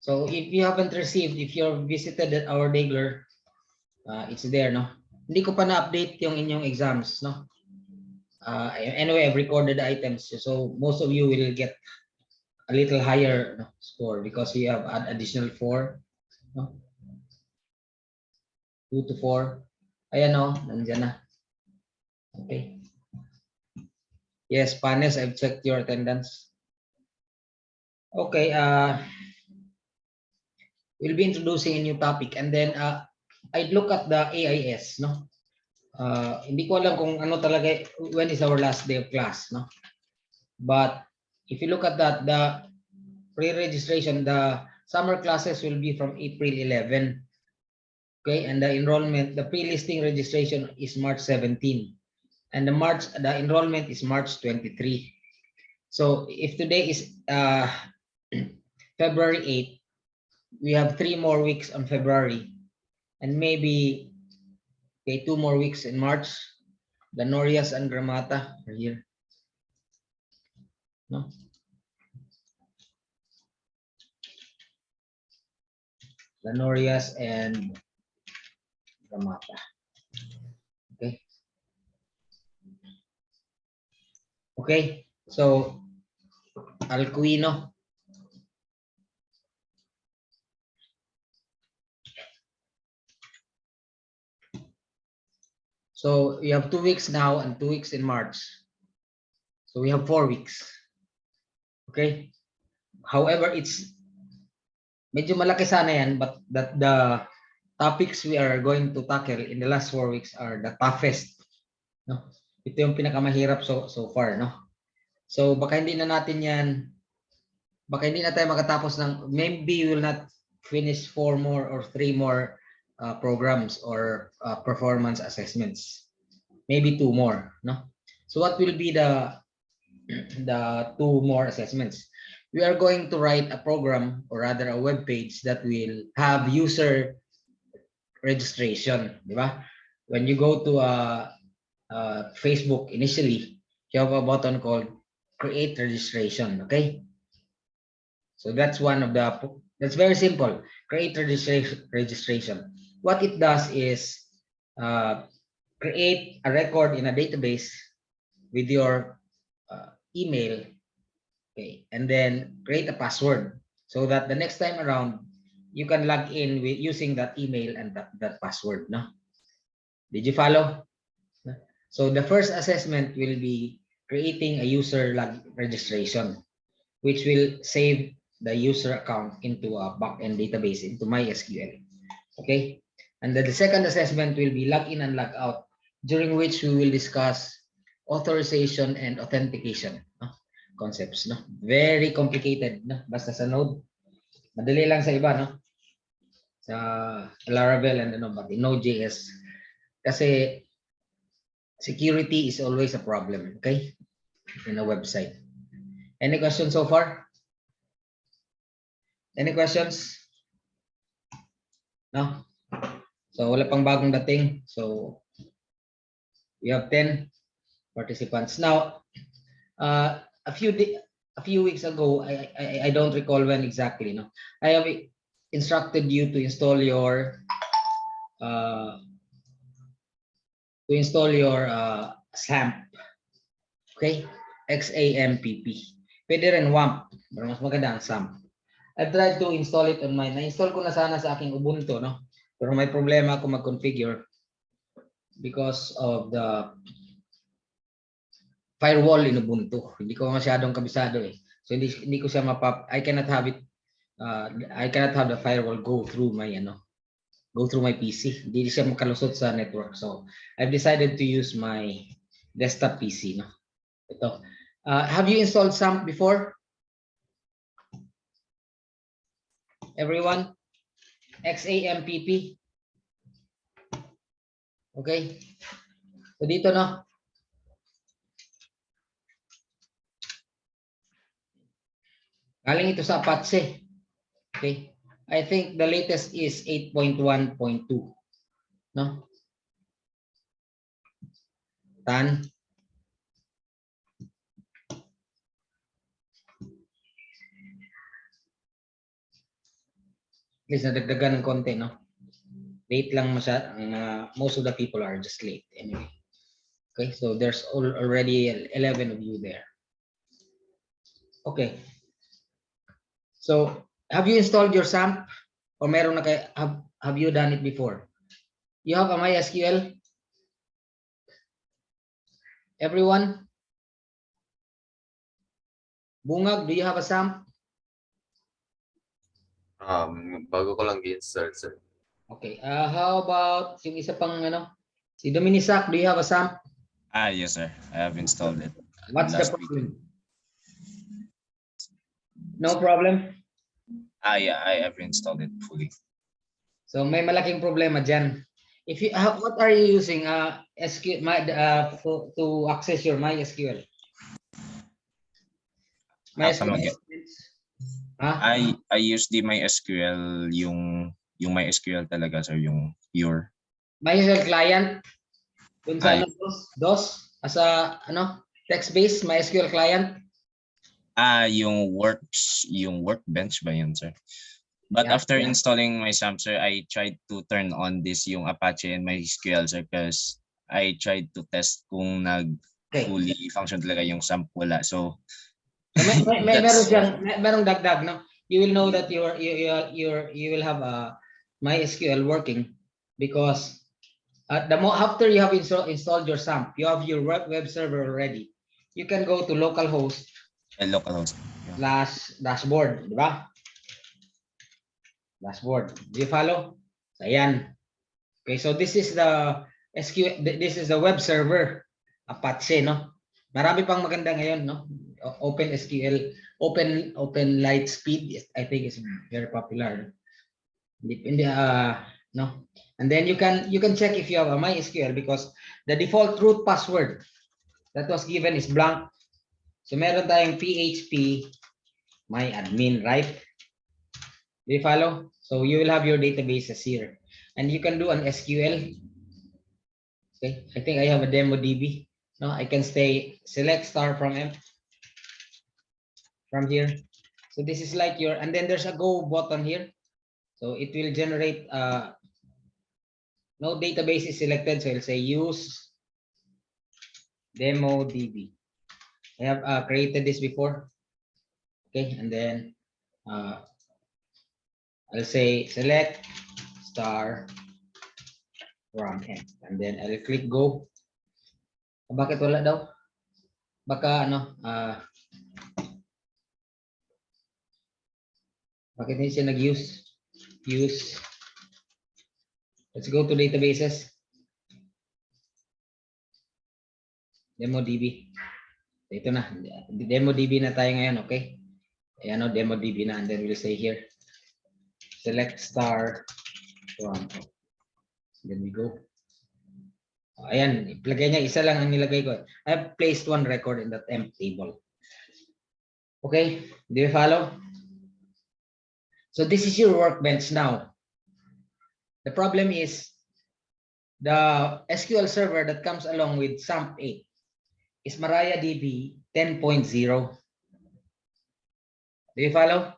So if you haven't received, if you're visited at our Daygler, it's there, no? Hindi ko pa na-update yung inyong exams, no? Anyway, I've recorded the items, so most of you will get a little higher, no, score because you have additional 4, no? 2 to 4. Ayan, no? Nandiyan na. Okay. Yes, Panes, I've checked your attendance. Okay, we'll be introducing a new topic and then I'd look at the AIS, no? Hindi ko alam kung ano talaga, when is our last day of class, no? But if you look at that, the pre-registration, the summer classes will be from April 11. Okay, and the enrollment, the pre-listing registration is March 17. And the enrollment is March 23. So if today is February 8, we have 3 more weeks on February and maybe 2 more weeks in March. The Norias and Gramata are here. No? The Norias and Gramata. Okay. Okay. So Alcuino. So we have 2 weeks now and 2 weeks in March. So we have 4 weeks. Okay. However, it's medyo malaki sana yan, but the topics we are going to tackle in the last 4 weeks are the toughest. No? Ito yung pinakamahirap so far, no? So baka hindi na natin yan, baka hindi na tayo makatapos ng, maybe we will not finish 4 more or 3 more programs or performance assessments. Maybe 2 more, no? So what will be the 2 more assessments? We are going to write a program, or rather a web page that will have user registration, di ba? When you go to Facebook initially, you have a button called create registration, okay? So that's one of the, that's very simple, create registration. What it does is create a record in a database with your email, okay, and then create a password so that the next time around you can log in with using that email and that password, no? Did you follow? So the first assessment will be creating a user registration, which will save the user account into a backend database, into MySQL. Okay, and then the second assessment will be log in and log out, during which we will discuss authorization and authentication, no? Concepts, no? Very complicated, no? Basta sa Node, madali lang sa iba, no? Sa Laravel and ano, but in Node.js, kasi security is always a problem, okay? In a website. Any questions so far? Any questions? No? So wala pang bagong dating. So we have 10 participants. Now, a few weeks ago, I don't recall when exactly, no? I have instructed you to install your XAMPP. Okay? XAMPP. Pwede rin WAMP. Pero mas maganda ang XAMPP. I've tried to install it on mine. Na-install ko na sana sa aking Ubuntu, no? Pero may problema ako mag-configure because of the firewall in Ubuntu. Hindi ko masyadong kabisado eh. So hindi ko siya I cannot have it I cannot have the firewall go through my PC. Hindi siya makalusot sa network. So I've decided to use my desktop PC, no. Ito. Have you installed SAMP before? Everyone? XAMPP. Okay. So dito, no. Galing ito sa Apache. Okay. I think the latest is 8.1.2. No? Tan. least nadagdagan ng konti, no? Late lang most of the people are just late anyway. Okay, so there's already 11 of you there. Okay. So, have you installed your SAMP? Or meron na kayo, have you done it before? You have a MySQL? Everyone? Bungag, do you have a SAMP? Bago ko lang i-install, sir. Okay. How about yung isa pang si Dominisac, do you have a SAMP? Yes, sir. I have installed it. What's the last week. problem? No problem? Yeah, I have installed it fully. So may malaking problema dyan. If you what are you using SQL to access your MySQL? MySQL. I use the MySQL yung MySQL talaga, sir, yung pure. MySQL client dun sa DOS as a text-based MySQL client. Yung Workbench ba yun, sir? But Yeah, after installing my SAMP, sir, I tried to turn on this yung Apache and MySQL, sir, because I tried to test kung fully function talaga yung SAMP wala. So merong dagdag, no? You will know that you will have a MySQL working because after you have installed your SAMP, you have your web server already. You can go to localhost /dashboard, di ba? Dashboard. Do you follow? So, ayan. Okay, so this is the SQL, this is the web server, Apache, no? Marami pang maganda ngayon, no? OpenSQL, Open Lightspeed, I think is very popular. No. And then you can check if you have a MySQL because the default root password that was given is blank. So meron tayong PHP myadmin, right? Do you follow? So you will have your databases here. And you can do an SQL. Okay, I think I have a demo DB. No, I can select star from here. So this is like and then there's a go button here. So it will generate, no database is selected. So it'll say use demo DB. I have created this before. Okay, and then I'll say select star from M, and then I'll click go. Bakit wala daw? Baka bakit hindi siya nag-use? Let's go to databases. Demo DB. Ito na. Demo DB na tayo ngayon, okay? Ayan o, demo DB na, and then we'll say here. Select star from. Then we go. Ayan, ilagay niya, isa lang ang nilagay ko. I've placed one record in that temp table. Okay, do you follow? So this is your workbench now. The problem is the SQL server that comes along with SAMP 8 is MariaDB 10.0. Do you follow?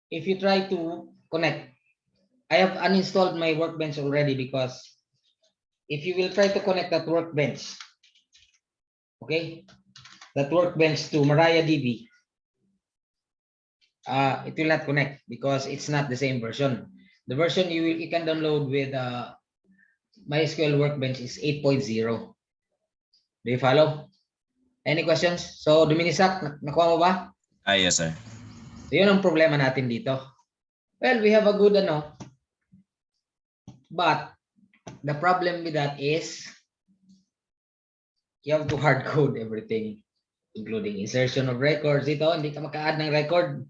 If you try to connect, I have uninstalled my workbench already because if you will try to connect that workbench, okay, that workbench to MariaDB, it will not connect because it's not the same version. The version you can download with MySQL Workbench is 8.0. Do you follow? Any questions? So, Dominisac, nakuha mo ba? Yes, sir. So, yun ang problema natin dito. Well, we have a good but the problem with that is you have to hard code everything, including insertion of records. Ito, hindi ka maka-add ng record.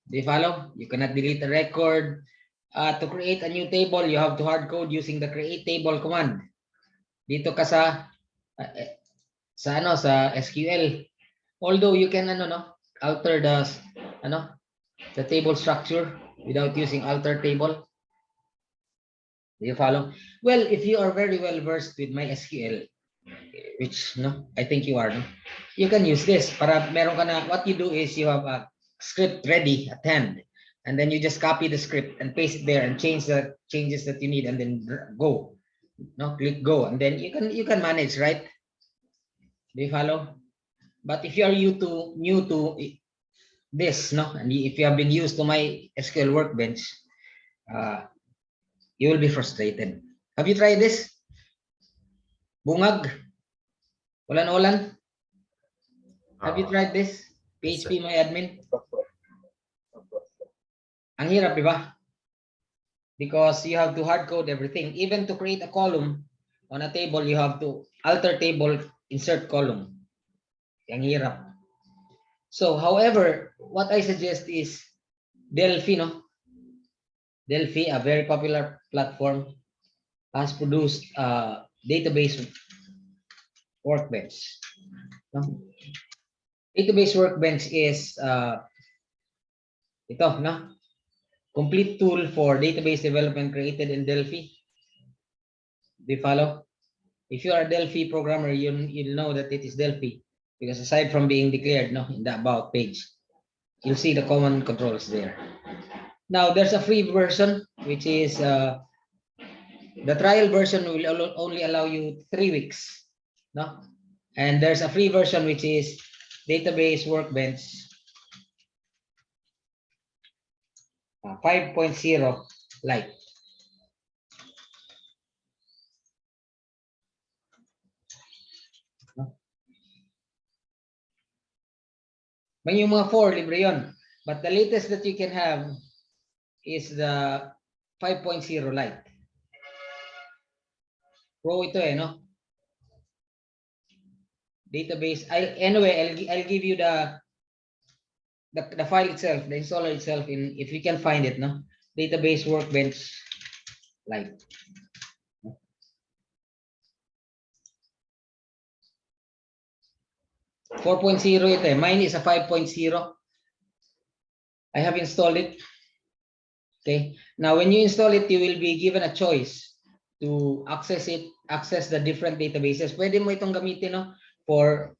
Do you follow? You cannot delete a record. To create a new table, you have to hard code using the create table command. Dito ka sa SQL. Although you can alter the table structure without using alter table. Do you follow? Well, if you are very well versed with MySQL, which I think you are, you can use this para meron ka na, what you do is you have a script ready at hand and then you just copy the script and paste it there and change the changes that you need, and then go. No, click go, and then you can manage, right? Do you follow? But if you are new to this, no, and if you have been used to my SQL Workbench, you will be frustrated. Have you tried this? Bungag? Ulan-ulan? Have you tried this? Yes, PHP My Admin? Ang hirap, di ba? Because you have to hard code everything. Even to create a column on a table, you have to alter table, insert column. Ang hirap. So, however, what I suggest is Delphi, no? Delphi, a very popular platform, has produced a database workbench. No? Database workbench is ito, no? Complete tool for database development created in Delphi. Do you follow? If you are a Delphi programmer, you'll know that it is Delphi, because aside from being declared, no, in the about page, you'll see the common controls there. Now there's a free version, which is the trial version will only allow you 3 weeks, no? And there's a free version, which is Database Workbench 5.0 Lite. May yung mga 4, libre yun. But the latest that you can have is the 5.0 Lite. Pro ito eh, no? Database. I'll give you the file itself, the installer itself, in if you can find it, no? Database Workbench Lite. 4.0 ito eh. Mine is a 5.0. I have installed it. Okay. Now, when you install it, you will be given a choice to access the different databases. Pwede mo itong gamitin, no? For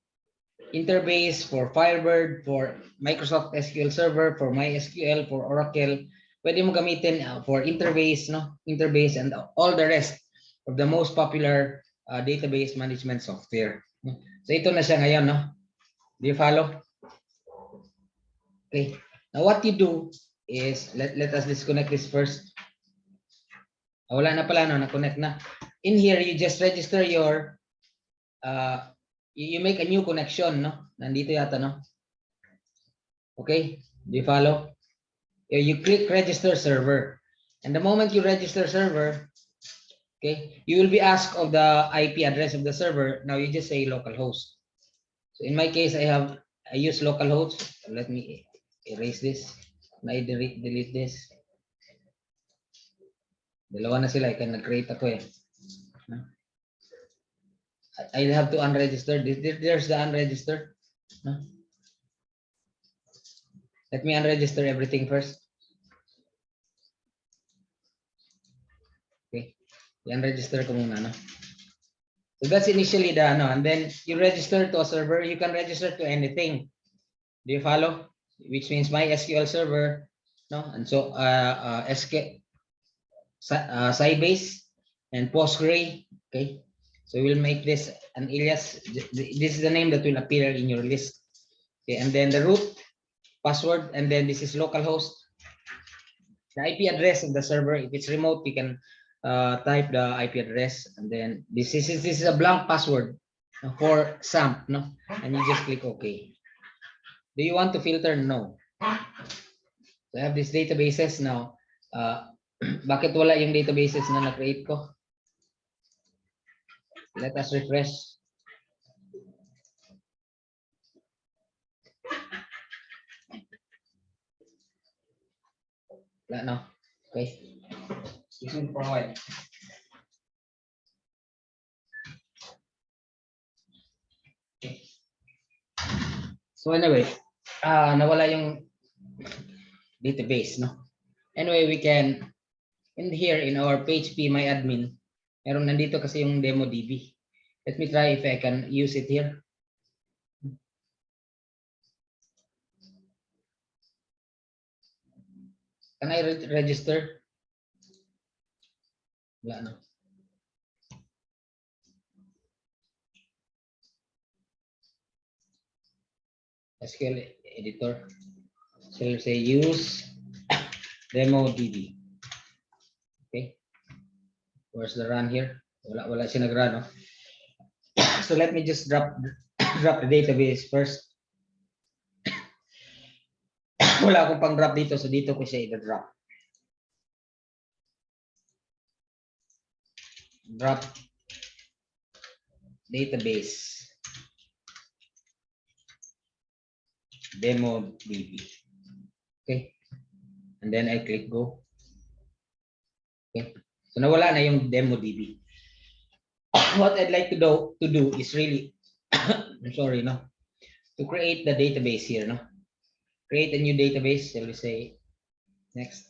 Interbase, for Firebird, for Microsoft SQL Server, for MySQL, for Oracle. Pwede mo gamitin for Interbase, no? Interbase and all the rest of the most popular database management software. So ito na siya ngayon, no? Do you follow? Okay. Now what you do is, let us disconnect this first. Wala na pala, no? Na-connect na. In here, you just register your, you make a new connection, no? Nandito yata, no? Okay. Do you follow? You click register server. And the moment you register server, okay, you will be asked of the IP address of the server. Now you just say localhost. So in my case, I use localhost. Let me erase this. I delete this. Dalawa na sila. I can create ako eh. I'll have to unregister. There's the unregistered. Let me unregister everything first. Okay. I-unregister ko muna, no? So that's initially the, no, and then you register to a server. You can register to anything. Do you follow? Which means MySQL server, no? And so Sybase and Postgre. Okay. So we'll make this an alias. This is the name that will appear in your list. Okay, and then the root, password, and then this is localhost. The IP address of the server. If it's remote, you can type the IP address, and then this is a blank password for SAMP, no? And you just click OK. Do you want to filter? No. So I have these databases now. Bakit wala yung databases na na-create ko? Let us refresh. Wala, no? Okay. Excuse me for a while. Okay. So anyway, nawala yung database, no? Anyway, we can, in here in our PHP My Admin, meron nandito kasi yung demo DB. Let me try if I can use it here. Can I register? Wala na. SQL editor. So let's say use demo DB. Okay. Where's the run here? Wala siya nag-run, no? So let me just drop the database first. Wala akong pang drop dito, so dito ko siya i-drop. Drop database demo DB. Okay. And then I click go. Okay. So nawala na yung demo DB. What I'd like to do is really I'm sorry, no, to create the database here, no, create a new database. Shall we say next?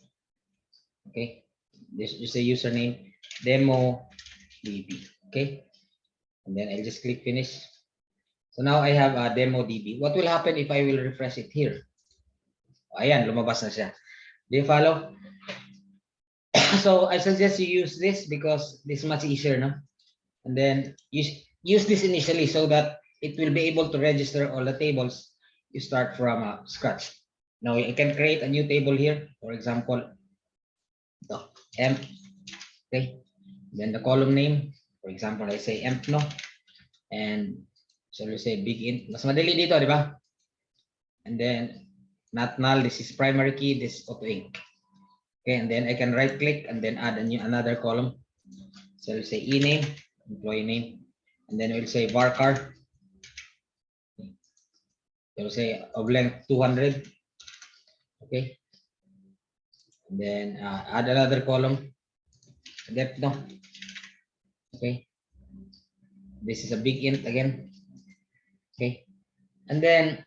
Okay, this just a username demo DB. Okay, and then I'll just click finish. So now I have a demo DB. What will happen if I will refresh it here? Ayan, lumabas na siya. Do you follow? So I suggest you use this because this is much easier, no? And then use this initially so that it will be able to register all the tables you start from scratch. Now I can create a new table here, for example, emp. Okay, then the column name, for example, I say emp, no, and so we say big int. Mas madali dito, di ba? And then not null. This is primary key. This is auto inc. Okay, and then I can right click and then add another column. So we'll say ename, employee name, and then we'll say varchar. We'll say of length 200. Okay, and then add another column, depth, no. Okay, this is a big int again. Okay, and then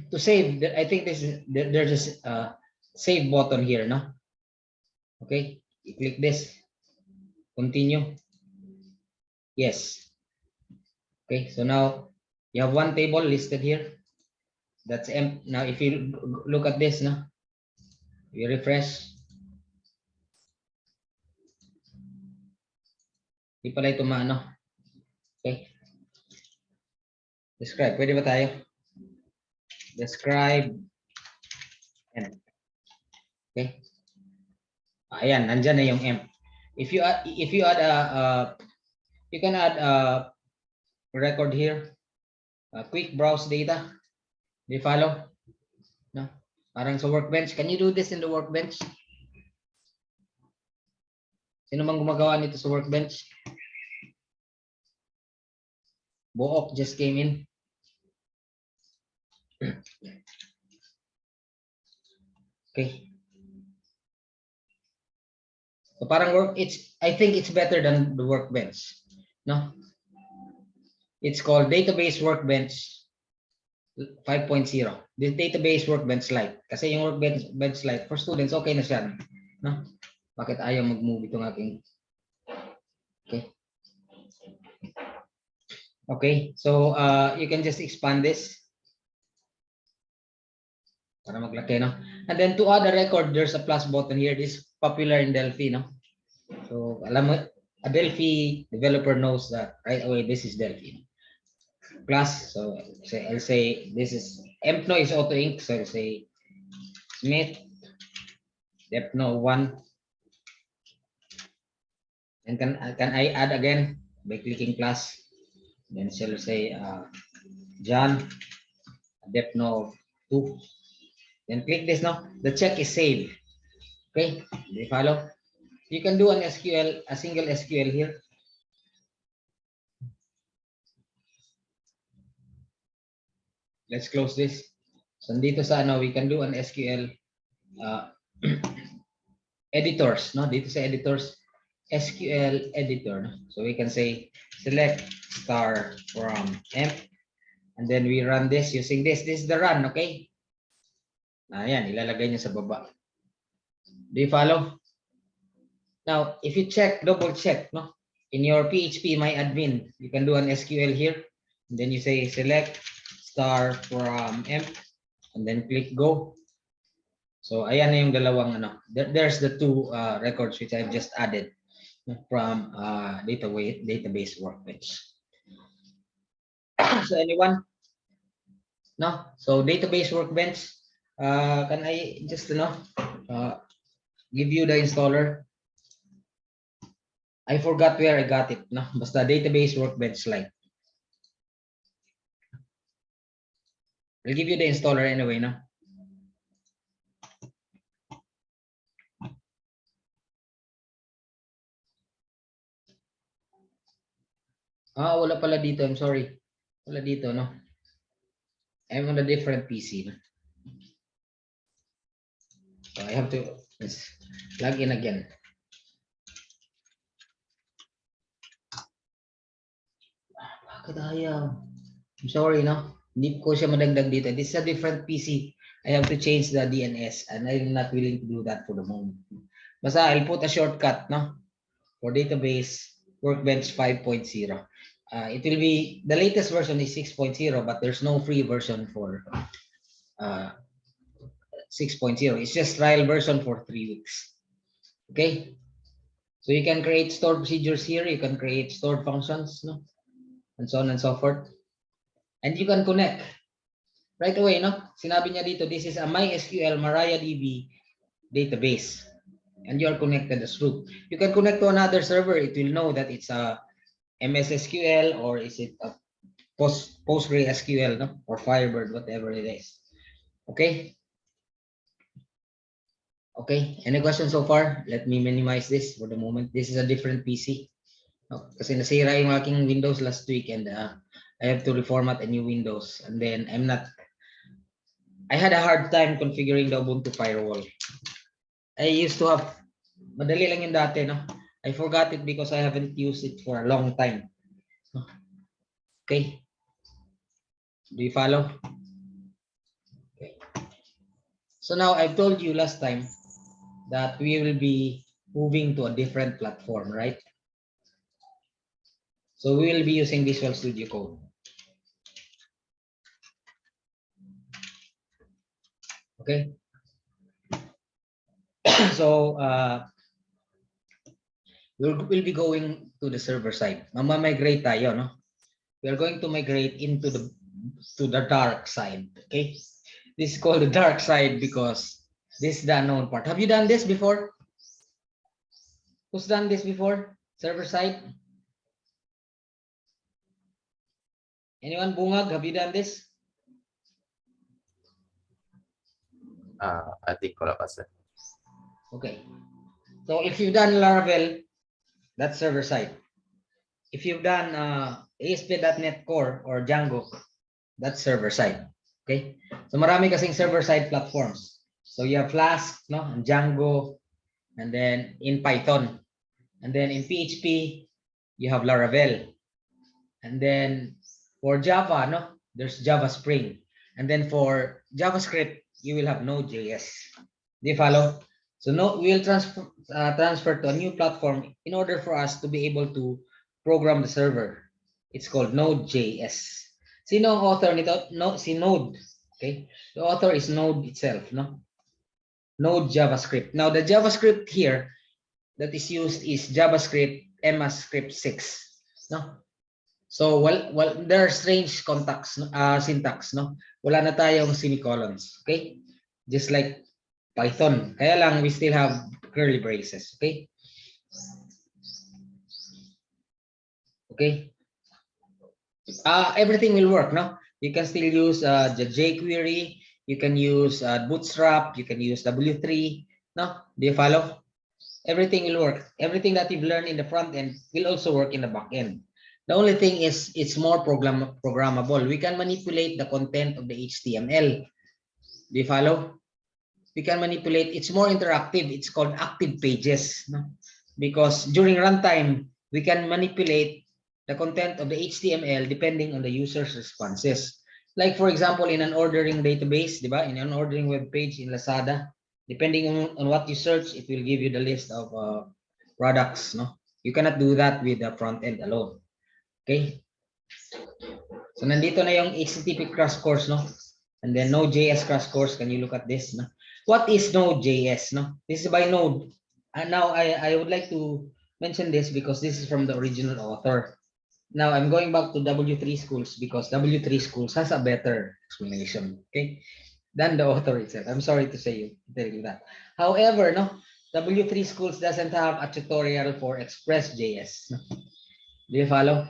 to save, I think this is there's a save button here, no. Okay, you click this, continue. Yes. Okay, so now you have one table listed here. That's empty. Now if you look at this, no, you refresh. Di pala ito maano. Okay. Describe. Pwede ba tayo? Describe. Okay. Ayan, nandyan na yung emp. If you add you can add a record here. Quick browse data. Do you follow? No. Parang sa workbench. Can you do this in the workbench? Sino mang gumagawa nito sa workbench? Book just came in. Okay. So parang I think it's better than the workbench. No? It's called Database Workbench 5.0. The Database Workbench Lite. Kasi yung Workbench Lite for students, okay na siya. No? Bakit ayaw mag-move itong aking... Okay. Okay. So you can just expand this. Para maglaki, no? And then to add a record, there's a plus button here. This is popular in Delphi, no? So alam mo, a Delphi developer knows that right away this is Delphi. Plus, so I'll say this is emp, no, is auto inc. So I'll say Smith depth, no, 1. And can I add again by clicking plus? Then shall say John depth, no, 2. Then click this, no. The check is saved. Okay, do you follow? You can do an SQL, a single SQL here. Let's close this. So dito sa ano, we can do an SQL editors, no? Dito sa editors, SQL editor, no? So we can say select star from emp, and then we run this using this. This is the run, okay? Ayan, ilalagay niya sa baba. Do you follow? Now, if you check, double check, no? In your PHP my admin, you can do an SQL here. And then you say select star from emp, and then click go. So ayan na yung dalawang ano. There's the two records which I've just added from database workbench. So anyone? No? So database workbench, can I just give you the installer? I forgot where I got it. No? Basta database workbench slide. I'll give you the installer anyway, no? Wala pala dito. I'm sorry. Wala dito, no? I'm on a different PC. No? So I have to log in again. Bakit ayaw? I'm sorry, no? Hindi ko siya madagdag dito. This is a different PC. I have to change the DNS and I'm not willing to do that for the moment. Basta I'll put a shortcut, no? For database workbench 5.0. It will be, the latest version is 6.0, but there's no free version for 6.0. It's just trial version for 3 weeks. Okay? So you can create stored procedures here. You can create stored functions, no? And so on and so forth. And you can connect right away, no? Sinabi niya dito, this is a MySQL MariaDB database. And you are connected as root. You can connect to another server. It will know that it's a MS SQL or is it a PostgreSQL, no? Or Firebird, whatever it is. Okay? Okay, any questions so far? Let me minimize this for the moment. This is a different PC. No, kasi nasira yung aking Windows last week and I have to reformat a new Windows. And then I had a hard time configuring the Ubuntu firewall. I used to have, madali lang yung dati, no? I forgot it because I haven't used it for a long time. Okay. Do you follow? Okay. So now I've told you last time that we will be moving to a different platform, right? So we will be using Visual Studio Code. Okay. So we'll be going to the server side. Migrate tayo, no? We are going to migrate into the dark side. Okay. This is called the dark side because this is the unknown part. Have you done this before? Who's done this before? Server side? Anyone, Bungag, have you done this? I think wala pa sir. Okay. So if you've done Laravel, that's server side. If you've done ASP.NET Core or Django, that's server side. Okay. So marami kasing server side platforms. So you have Flask, no, and Django, and then in Python, and then in PHP, you have Laravel, and then for Java, no, there's Java Spring, and then for JavaScript, you will have Node.js. Do you follow? So we will transfer to a new platform in order for us to be able to program the server. It's called Node.js. Sino ang author nito? No, si Node. Okay. The author is Node itself, no? Node JavaScript. Now the JavaScript here that is used is JavaScript EMAScript 6, no? So well there are strange syntax, no? Wala na tayong semicolons, okay? Just like Python. Kaya lang we still have curly braces, okay? Okay. Everything will work, no? You can still use the jQuery, you can use Bootstrap, you can use W3, no? Do you follow? Everything will work. Everything that you've learned in the front end will also work in the back end. The only thing is it's more programmable. We can manipulate the content of the HTML. Do you follow? We can manipulate. It's more interactive. It's called active pages, no? Because during runtime, we can manipulate the content of the HTML depending on the user's responses. Like for example, in an ordering database, diba? In an ordering web page in Lazada, depending on what you search, it will give you the list of products, no? You cannot do that with the front end alone. Okay? So nandito na yung HTTP crash course, no? And then Node.js crash course. Can you look at this, no? What is Node.js? No, this is by Node. And now I would like to mention this because this is from the original author. Now I'm going back to W3 Schools because W3 Schools has a better explanation, okay, than the author itself. I'm sorry to tell you that. However, no, W3 Schools doesn't have a tutorial for Express.js. No? Do you follow?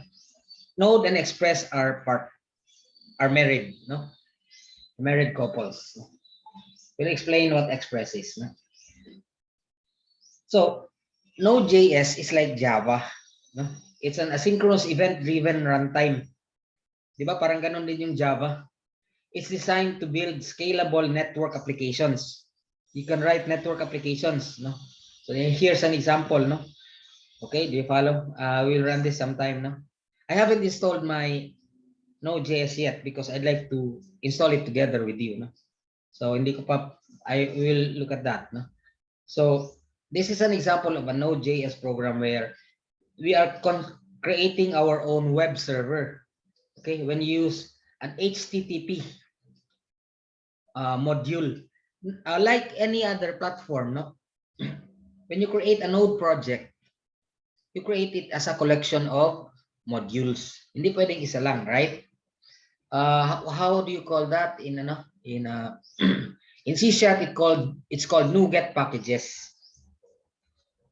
Node and Express are married, no? Married couples. We'll explain what Express is. No? So Node.js is like Java. No? It's an asynchronous event-driven runtime. Di ba? Parang ganun din yung Java. It's designed to build scalable network applications. You can write network applications. No? So here's an example. No? Okay, do you follow? We'll run this sometime. No? I haven't installed my Node.js yet because I'd like to install it together with you. No? So hindi ko pa, I will look at that. No? So this is an example of a Node.js program where we are creating our own web server. Okay, when you use an HTTP module, like any other platform, no? When you create a Node project, you create it as a collection of modules. Hindi pwedeng isa lang, right? How do you call that in in C# it's called NuGet packages.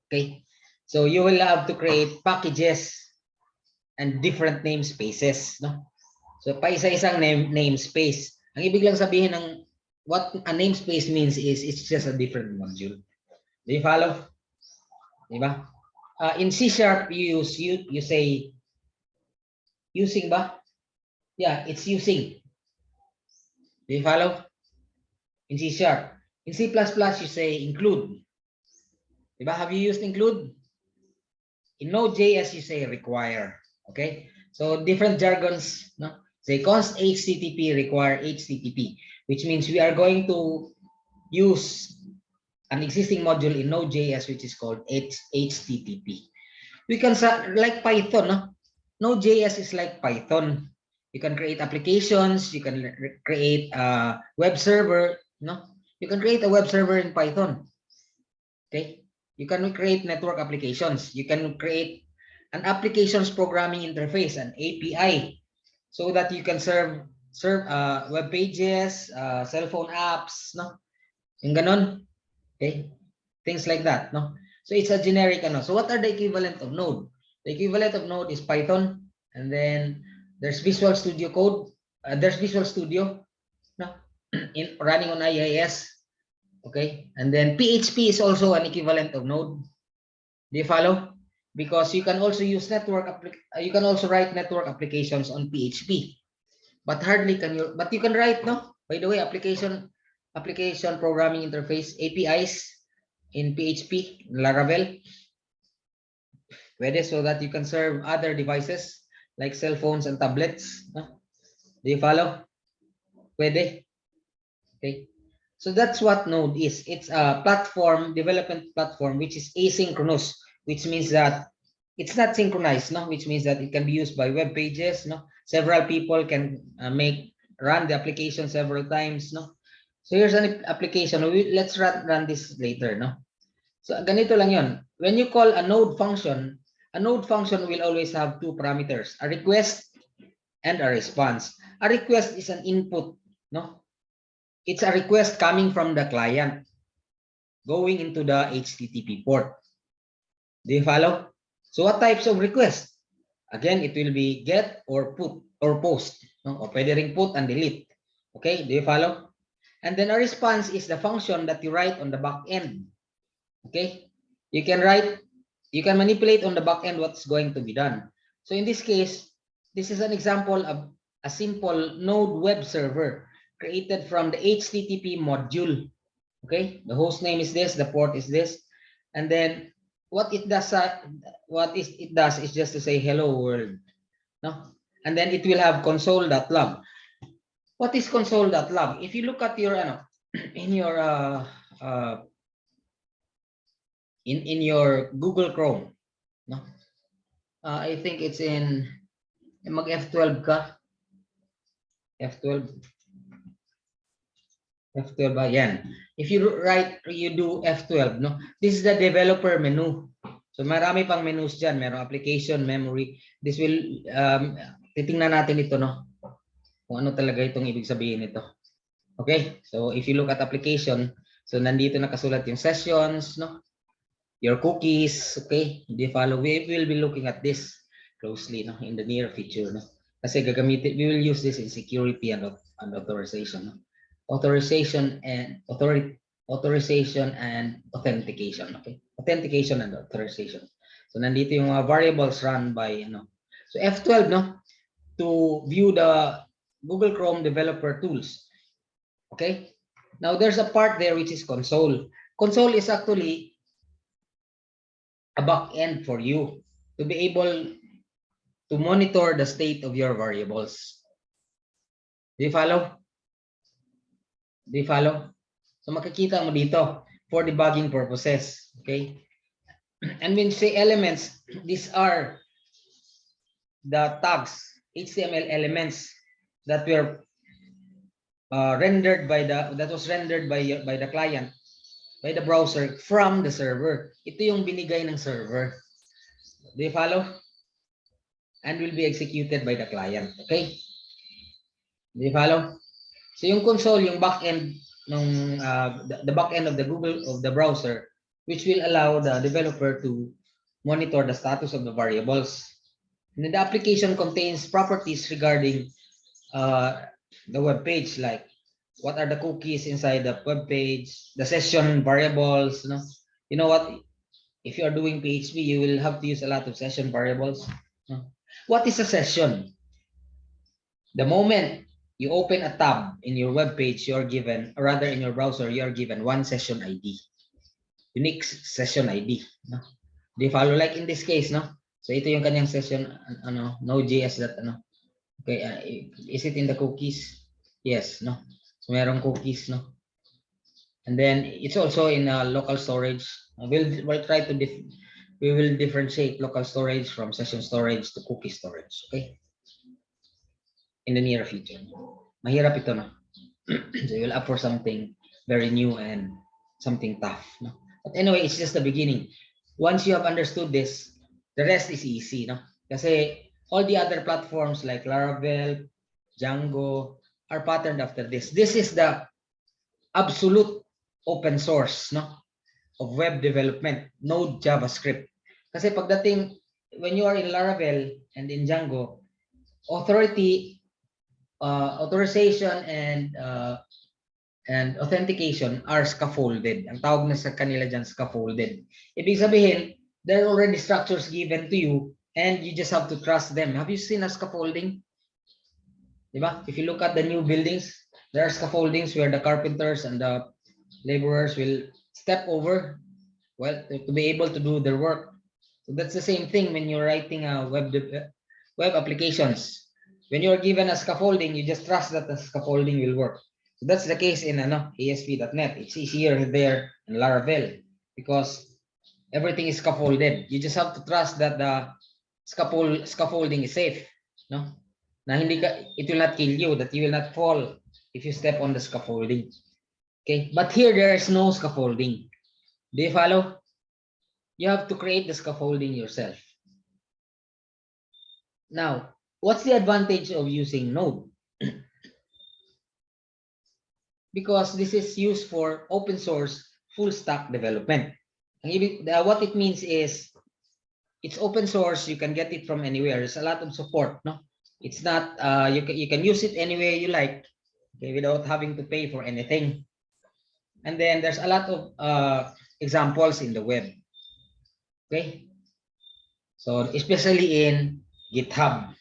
Okay, so you will have to create packages and different namespaces, no? So pa isa-isang namespace. Ang ibig lang sabihin ng what a namespace means is it's just a different module. Do you follow? Diba? In C# you say using ba? Yeah, it's using. Do you follow? In C#. In C++ you say include. Diba? Have you used include? In Node.js you say require. Okay? So different jargons, no? Say const HTTP require HTTP, which means we are going to use an existing module in Node.js which is called HTTP. We can like Python, no? Node.js is like Python. You can create applications, you can create a web server, no? You can create a web server in Python. Okay? You can create network applications. You can create an applications programming interface, an API, so that you can serve web pages, cell phone apps, no? Yung ganon. Okay? Things like that, no? So it's a generic, ano. So what are the equivalent of Node? The equivalent of Node is Python, and then there's Visual Studio Code. There's Visual Studio, no? Running on IIS. Okay, and then PHP is also an equivalent of Node. Do you follow? Because you can also use you can also write network applications on PHP, but hardly can you. But you can write, no? By the way, application programming interface APIs in PHP, Laravel. Pwede, so that you can serve other devices like cell phones and tablets. No? Do you follow? Pwede. Okay. So that's what Node is. It's a development platform, which is asynchronous, which means that it's not synchronized, no? Which means that it can be used by web pages, no? Several people can run the application several times, no? So here's an application. Let's run this later, no? So ganito lang yon. When you call a node function will always have two parameters, a request and a response. A request is an input, no? It's a request coming from the client going into the HTTP port. Do you follow? So what types of request? Again, it will be get or put or post. No? O pwede ring put and delete. Okay, do you follow? And then a response is the function that you write on the back end. Okay, you can manipulate on the back end what's going to be done. So in this case, this is an example of a simple Node web server created from the HTTP module. Okay, the host name is this, the port is this, and then what it does is just to say hello world, no? And then it will have console.log. What is console.log? If you look at your in your Google Chrome, no? I think it's in mag F12 ka. F12. F12 ba? Yan. If you do F12, no? This is the developer menu. So marami pang menus dyan. Merong application, memory. This will, titingnan natin ito, no? Kung ano talaga itong ibig sabihin nito. Okay? So if you look at application, so nandito nakasulat yung sessions, no? Your cookies, okay? They follow. We will be looking at this closely, no? In the near future, no? Kasi gagamitin, we will use this in security and authorization, no? Authorization and authentication, okay? Authentication and authorization. So nandito yung mga variables run by So F12, no, to view the Google Chrome developer tools. Okay? Now there's a part there which is console. Console is actually a back end for you to be able to monitor the state of your variables. Do you follow? Do you follow? So makikita mo dito for debugging purposes. Okay? And when you say elements, these are the tags, HTML elements that were rendered by that was rendered by the client, by the browser from the server. Ito yung binigay ng server. Do you follow? And will be executed by the client. Okay? Do you follow? So yung console, yung backend ng the backend of the browser, which will allow the developer to monitor the status of the variables. And then the application contains properties regarding the web page, like what are the cookies inside the web page, the session variables. You know what? If you are doing PHP, you will have to use a lot of session variables. What is a session? The moment you open a tab in your web page, you're given, or rather in your browser, you are given one session ID, unique session ID. No? Do you follow? Like in this case, no? So ito yung kanyang session, Node.js that okay, is it in the cookies? Yes, no? So merong cookies, no? And then it's also in local storage. We'll try to we will differentiate local storage from session storage to cookie storage, okay? In the near future. Mahirap ito, no? So you'll up for something very new and something tough, no? But anyway, it's just the beginning. Once you have understood this, the rest is easy, no? Kasi all the other platforms like Laravel, Django are patterned after this. This is the absolute open source, no, of web development, Node JavaScript. Kasi pagdating, when you are in Laravel and in Django, authorization and authentication are scaffolded. Ang tawag na sa kanila dyan, scaffolded. Ibig sabihin, there are already structures given to you and you just have to trust them. Have you seen a scaffolding? Diba? If you look at the new buildings, there are scaffoldings where the carpenters and the laborers will step over, well, to be able to do their work. So that's the same thing when you're writing a web applications. When you're given a scaffolding, you just trust that the scaffolding will work. So that's the case in ASP.NET. It's easier there in Laravel because everything is scaffolded. You just have to trust that the scaffolding is safe, no? Na hindi ka, it will not kill you, that you will not fall if you step on the scaffolding. Okay, but here there is no scaffolding. Do you follow? You have to create the scaffolding yourself. Now, what's the advantage of using Node? Because this is used for open source full stack development. What it means is it's open source. You can get it from anywhere. There's a lot of support. No, it's not. You can use it anywhere you like, okay, without having to pay for anything. And then there's a lot of examples in the web. Okay, so especially in GitHub.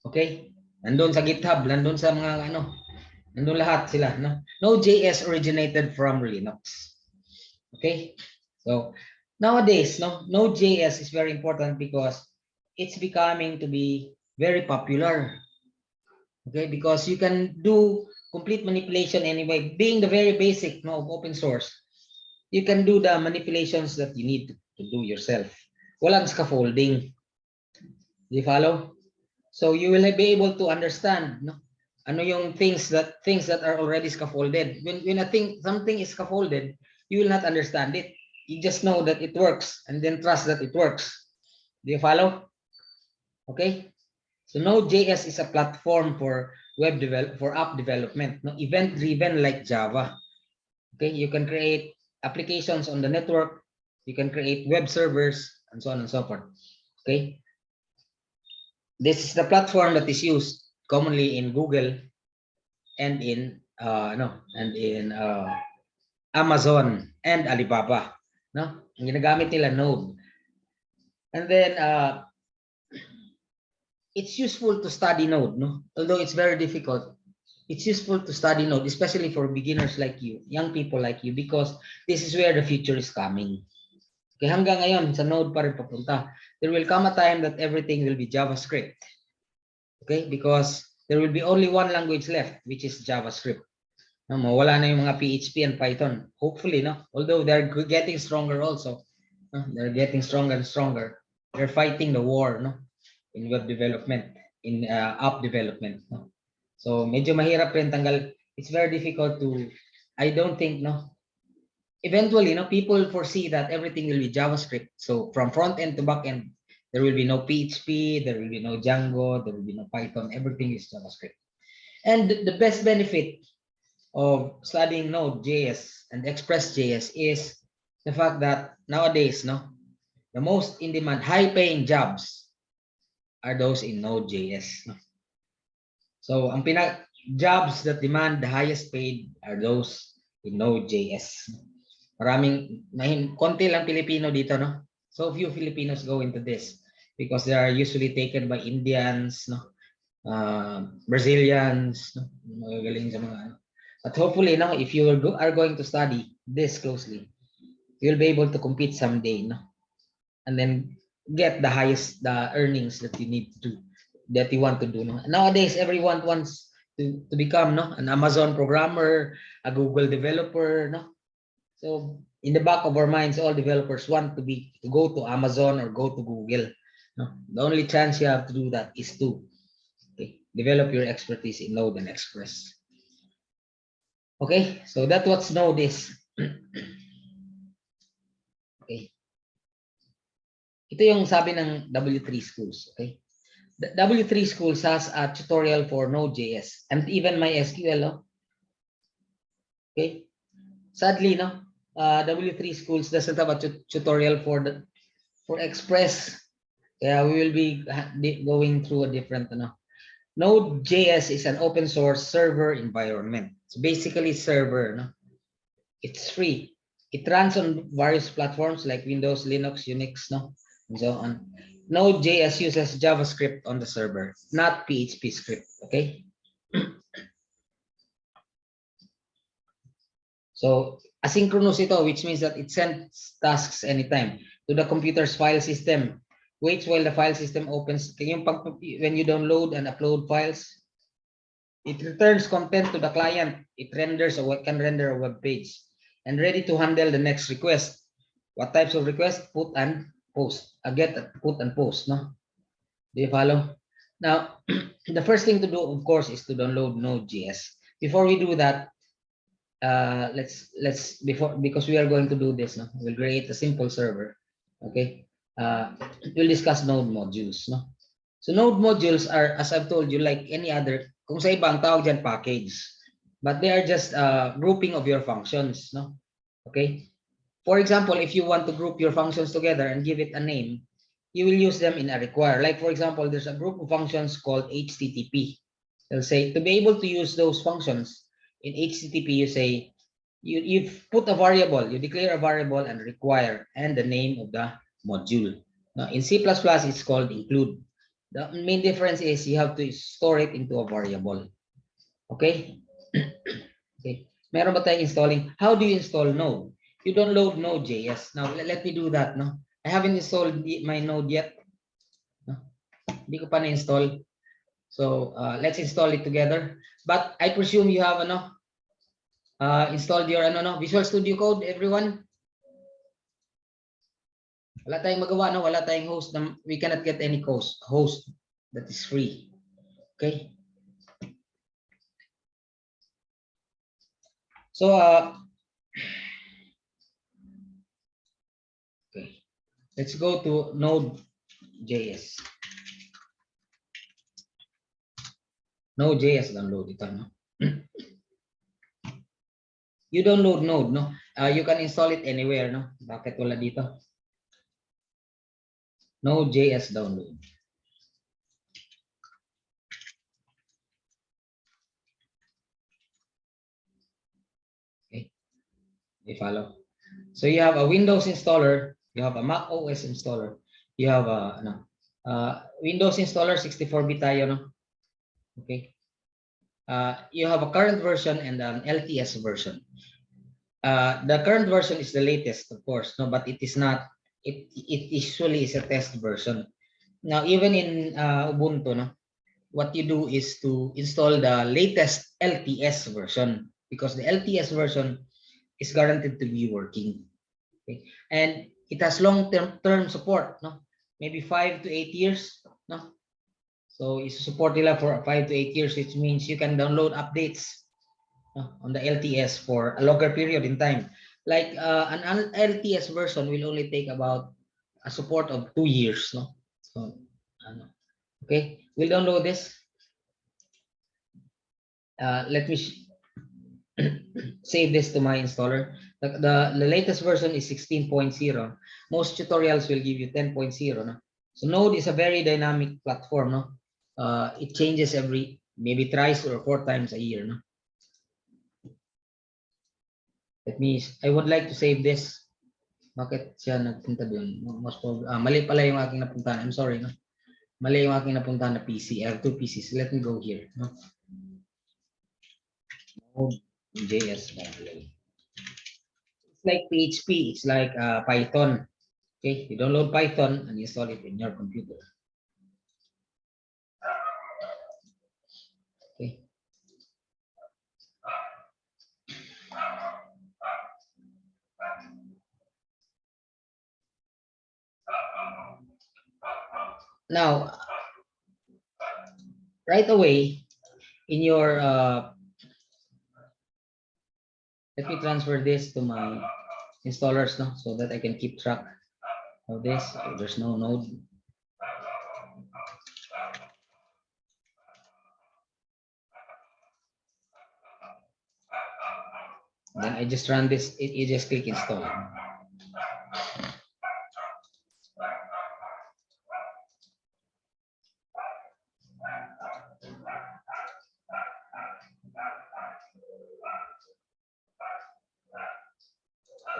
Okay, nandun sa GitHub, nandun sa mga nandun lahat sila. No? Node.js originated from Linux. Okay, so nowadays, Node.js is very important because it's becoming to be very popular. Okay, because you can do complete manipulation anyway. Being the very basic of open source, you can do the manipulations that you need to do yourself. Walang scaffolding. Do you follow? So you will be able to understand Ano yung things that are already scaffolded. When something is scaffolded, you will not understand it. You just know that it works and then trust that it works. Do you follow? Okay. So Node.js is a platform for app development, no, event driven like Java. Okay, you can create applications on the network, you can create web servers, and so on and so forth. Okay, this is the platform that is used commonly in Google and in Amazon and Alibaba. No, ang ginagamit nila Node. And then it's useful to study Node, no? Although it's very difficult, it's useful to study Node, especially for beginners like you, young people like you, because this is where the future is coming. Kaya hanggang ngayon, sa Node pa rin papunta. There will come a time that everything will be JavaScript. Okay? Because there will be only one language left, which is JavaScript. No, mawala na yung mga PHP and Python. Hopefully, no? Although they're getting stronger also. No? They're getting stronger and stronger. They're fighting the war, no? In web development, in app development, no? So medyo mahirap rin tanggal. It's very difficult to, I don't think, no? Eventually, no, people foresee that everything will be JavaScript. So from front end to back end, there will be no PHP, there will be no Django, there will be no Python. Everything is JavaScript. And the best benefit of studying Node.js and Express.js is the fact that nowadays, no, the most in-demand, high-paying jobs are those in Node.js. No? So, ang jobs that demand the highest paid are those in Node.js. Konti lang Pilipino dito, no? So few Filipinos go into this because they are usually taken by Indians, no? Brazilians, no? Magagaling sa mga. But hopefully, no, if you are going to study this closely, you'll be able to compete someday, no? And then get the highest earnings that you need to do, that you want to do. No? Nowadays, everyone wants to become, no, an Amazon programmer, a Google developer, no. So in the back of our minds, all developers want to go to Amazon or go to Google. No? The only chance you have to do that is to develop your expertise in Node and Express. Okay, so that's what Node is. Okay. Ito yung sabi ng W3 Schools. Okay. The W3 Schools has a tutorial for Node.js and even MySQL. No? Okay. Sadly, no, W3 Schools doesn't have a tutorial for Express. Yeah, we will be going through a different, no. Node.js is an open source server environment. It's basically server, no. It's free. It runs on various platforms like Windows, Linux, Unix, no, and so on. Node.js uses JavaScript on the server, not PHP script. Okay. So asynchronous ito, which means that it sends tasks anytime to the computer's file system. Waits while the file system opens. When you download and upload files, it returns content to the client. It can render a web page and ready to handle the next request. What types of requests? Put and post. Get, put and post. No? Do you follow? Now, the first thing to do, of course, is to download Node.js. Before we do that, because we are going to do this, no? We'll create a simple server. Okay. We'll discuss node modules, no? So node modules are, as I've told you, like any other, kung sa iba ang tawag dyan, package, but they are just a grouping of your functions, no? Okay. For example, if you want to group your functions together and give it a name, you will use them in a require. Like for example, there's a group of functions called HTTP. They'll say to be able to use those functions in HTTP, you say you put a variable, you declare a variable and require and the name of the module. Now in C++, it's called include. The main difference is you have to store it into a variable. Okay. Okay. Meron ba tayong installing? How do you install Node? You don't load Node.js. Now let me do that. No, I haven't installed my Node yet. No? Hindi ko pa na-install. So let's install it together. But I presume you have installed your Visual Studio Code, everyone. Wala tayong magawa, no? Wala tayong host. We cannot get any host that is free. Okay. So, okay, let's go to Node.js. Node.js download ito, no? You download Node, no? You can install it anywhere, no? Bakit wala dito? Node.js download. Okay, you follow. So you have a Windows installer, you have a Mac OS installer, you have a Windows installer 64-bit tayo, no? Okay. You have a current version and an LTS version. The current version is the latest, of course, no, but it is not. It usually is a test version. Now, even in Ubuntu, no, what you do is to install the latest LTS version, because the LTS version is guaranteed to be working. Okay? And it has long-term support, no? Maybe 5 to 8 years, no? So it's support nila for 5 to 8 years, which means you can download updates on the LTS for a longer period in time. Like an LTS version will only take about a support of 2 years, no? So, okay, we'll download this. Let me save this to my installer. The latest version is 16.0. Most tutorials will give you 10.0. No? So Node is a very dynamic platform. No? It changes every maybe thrice or 4 times a year. No? That means I would like to save this. Bakit siya nagpunta doon? Mali pala yung aking napuntahan. I'm sorry. No? Mali yung aking napuntahan na PC. I have 2 PCs. Let me go here. No? Node.js. It's like PHP. It's like Python. Okay, you download Python and install it in your computer. Okay. Now, right away in your let me transfer this to my installers, no, so that I can keep track of this. There's no node. Then I just run this. You just click install.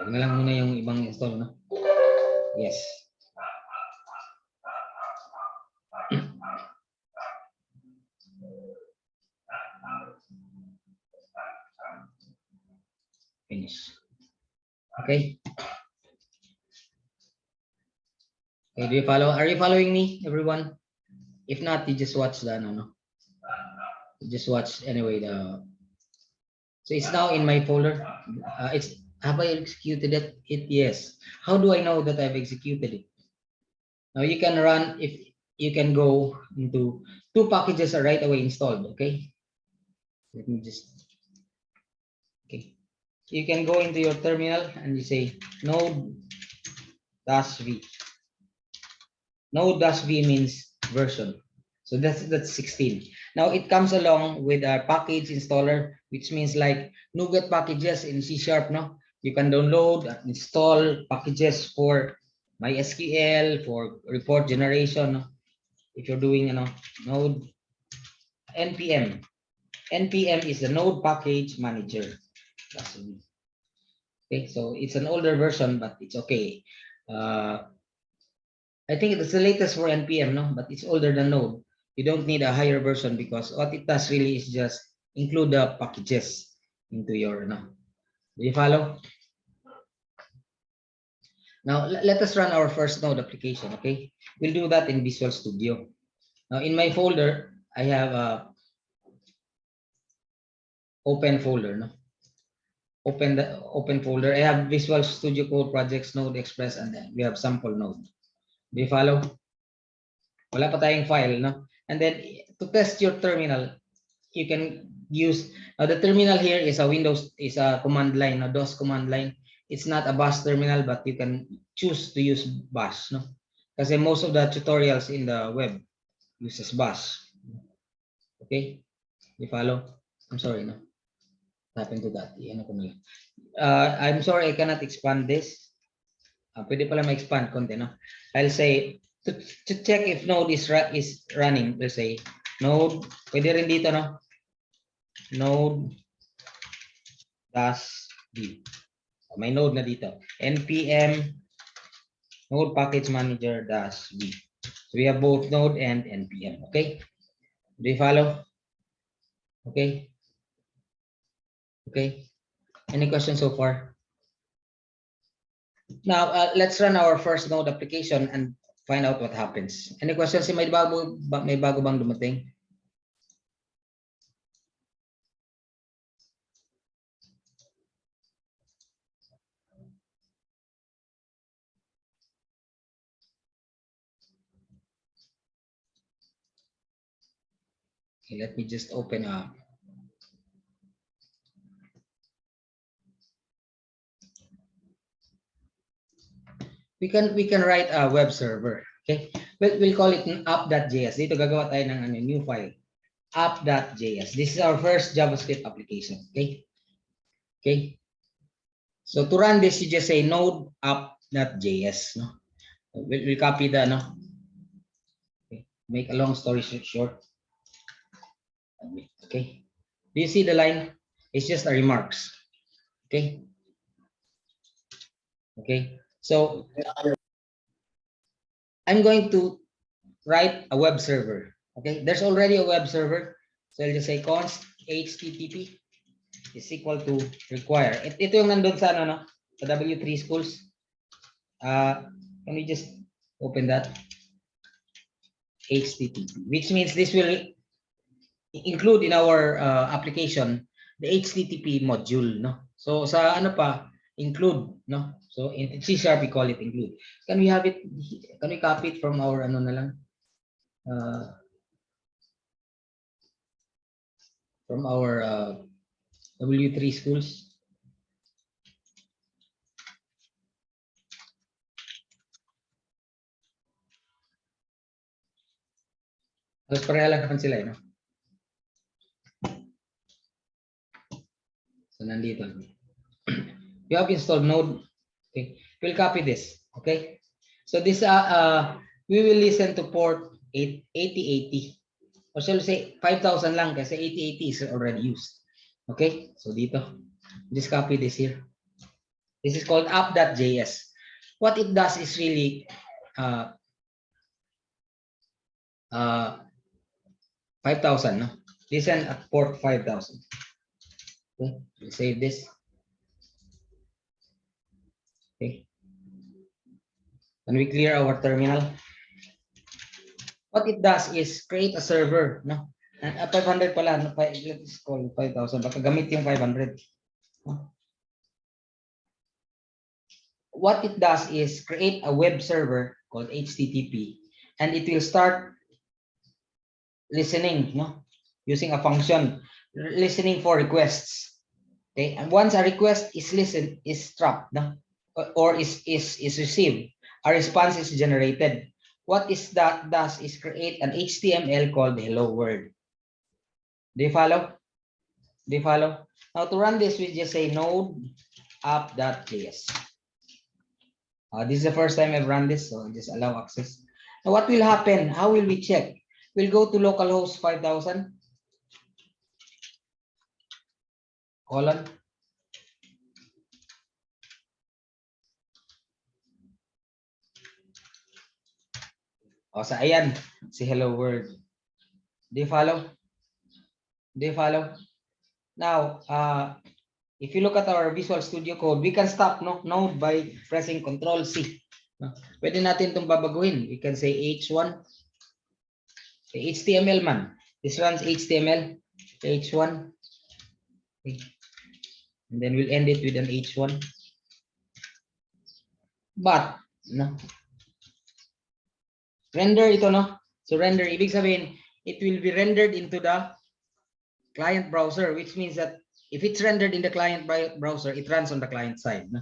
Huwag na lang muna yung ibang install, no? Yes. Finish. Okay. Okay, do you follow? Are you following me, everyone? If not, you just watch the no. You just watch anyway the. So it's now in my folder. It's have I executed it? Yes. How do I know that I've executed it? Now you can run if you can go into 2 packages are right away installed. Okay. Let me just. Okay. You can go into your terminal and you say node-v. Node-v means version. So that's 16. Now it comes along with a package installer, which means like NuGet packages in C#, no? You can download and install packages for MySQL, for report generation, no? If you're doing, Node NPM. NPM is the Node Package Manager. Okay, so it's an older version, but it's okay. I think it's the latest for NPM, no? But it's older than Node. You don't need a higher version because what it does really is just include the packages into your, Do you follow? Now, let us run our first Node application, okay? We'll do that in Visual Studio. Now, in my folder, I have a open folder, no? Open the open folder. I have Visual Studio Code projects, Node Express, and then we have sample node. Do you follow? Wala pa tayong file, no? And then to test your terminal, you can use the terminal here is a Windows, is a command line, a DOS command line. It's not a bash terminal, but you can choose to use bash, no? Kasi most of the tutorials in the web uses bash. Okay, you follow? I'm sorry, no? What happened to that? Ano ko na lang. I'm sorry, I cannot expand this. Pwede pala ma-expand konti, no? I'll say to check if node is running. Let's say node, pwede rin dito, no? Node dash d. May node na dito. npm node package manager dash b. So we have both node and npm. Okay? Do you follow? Okay? Okay? Any questions so far? Now, let's run our first node application and find out what happens. Any questions? May bago bang dumating? Okay, let me just open up. We can write a web server. Okay, we'll call it app.js. Dito gagawa tayo ng new file, app.js. This is our first JavaScript application. Okay, okay. So to run this, you just say node app.js. No, we'll copy the no. Okay. Make a long story short. Okay, do you see the line? It's just a remarks. Okay, okay. So I'm going to write a web server. Okay, there's already a web server. So I'll just say const http is equal to require. Ito yung nandun sa ano, no? Sa W3 schools. Can we just open that? HTTP, which means this will include in our application the HTTP module, no? So sa ano pa, include, no? So in C# we call it include. Can we have it? Can we copy it from our ano na lang? From our W3 schools. Tapos pareha lang naman sila, no? So nandito. You have installed Node. Okay, we'll copy this. Okay, so this we will listen to port 8080, or shall we say 5000 lang kasi 8080 is already used. Okay, so dito, just copy this here. This is called app.js. What it does is really 5000, no? Listen at port 5000. Okay, we'll save this. Okay, and we clear our terminal. What it does is create a server, no? And 500 pala, no? Let's call 5000. Baka gamit yung 500. No? What it does is create a web server called HTTP, and it will start listening, no? Using a function, listening for requests. Okay, and once a request is listened, is trapped, no? Or is received, a response is generated. What is that does is create an HTML called hello world. Do you follow? Do you follow? Now to run this, we just say node app.js. This is the first time I've run this, so just allow access. Now what will happen? How will we check? We'll go to localhost 5000 colon. O sa ayan, si hello world. Do you follow? Do you follow? Now, if you look at our Visual Studio Code, we can stop node by pressing Control C. No? Pwede natin itong babaguhin. We can say H1. HTML man. This runs HTML. H1. Okay. And then we'll end it with an H1. But, no. Render ito, no? So render, ibig sabihin, it will be rendered into the client browser, which means that if it's rendered in the client browser, it runs on the client side. No?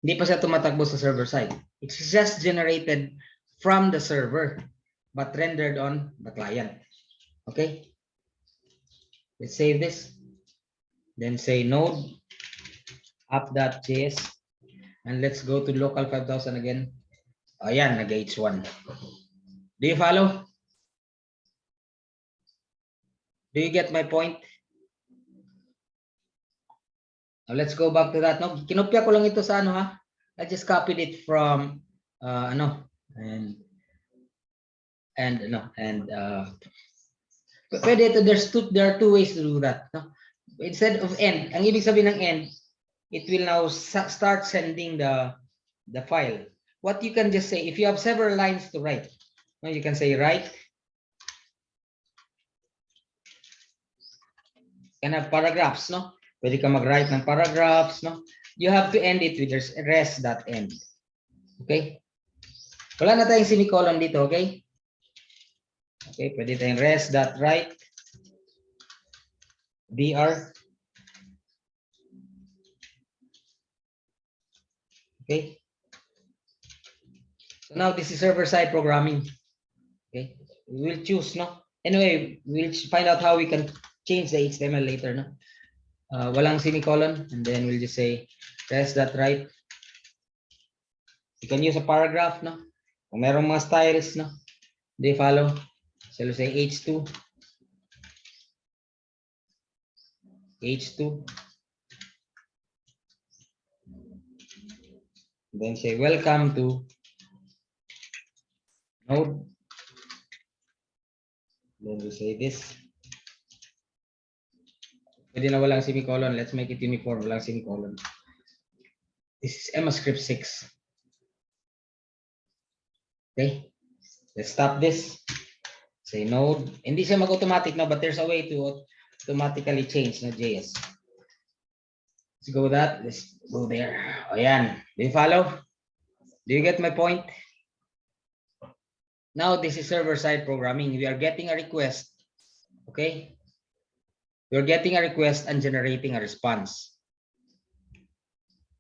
Hindi pa siya tumatakbo sa server side. It's just generated from the server, but rendered on the client. Okay? Let's save this. Then say node app.js. And let's go to local 5000 again. Ayan, nag-H1. Do you follow? Do you get my point? Now let's go back to that. No, kinopya ko lang ito sa ano ha. I just copied it from pwede ito, there are two ways to do that. No? Instead of end, ang ibig sabihin ng end, it will now start sending the file. What you can just say, if you have several lines to write, no, you can say write. You can have paragraphs, no? Pwede ka mag-write ng paragraphs, no? You have to end it with res.end. Okay? Wala na tayong semicolon dito, okay? Okay, pwede tayong res.write br. Okay? So now this is server-side programming. Okay? We will choose, no? Anyway, we'll find out how we can change the HTML later, no? Walang semicolon, and then we'll just say res.write. You can use a paragraph, no? Kung merong mga styles, no? They follow. So let's say H2. H2. Then say welcome to node. Then we say this. Pwede na walang semicolon. Let's make it uniform. Walang semicolon. This is EMAScript 6. Okay. Let's stop this. Say node. Hindi siya mag-automatic, no? But there's a way to automatically change na JS. Let's go that. Let's go there. Ayan. Do you follow? Do you get my point? Now this is server-side programming. We are getting a request. Okay. We're getting a request and generating a response.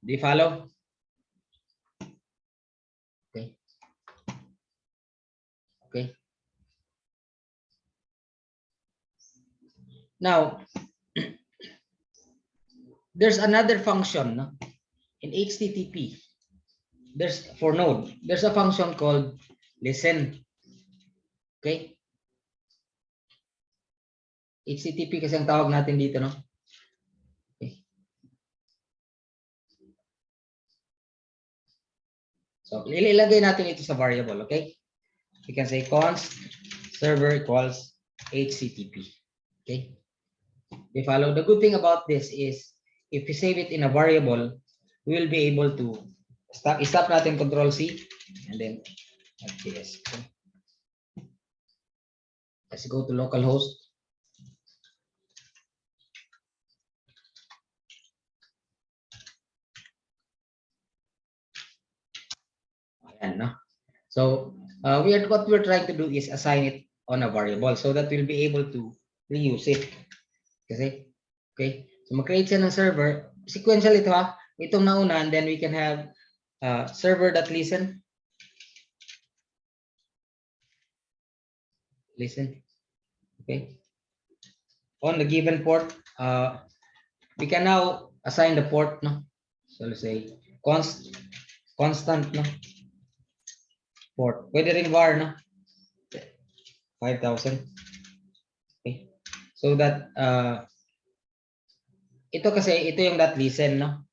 Do you follow? Okay. Okay. Now, there's another function, no? In HTTP. There's for node. There's a function called listen. Okay. HTTP kasi ang tawag natin dito, no? Okay. So, ilagay natin ito sa variable, okay? We can say const server equals HTTP. Okay? We follow. The good thing about this is if we save it in a variable, we will be able to stop natin Control C and then JS. Okay? Let's go to localhost. Ayan, no? So what we're trying to do is assign it on a variable so that we'll be able to reuse it. Kasi, okay? So mag-create siya ng server. Sequential ito ha. Itong nauna, and then we can have server.listen. Listen. Okay. On the given port, we can now assign the port, no? So let's say constant, no? Port. Pwede rin var, no? 5,000. Okay. So that ito yung .listen, no?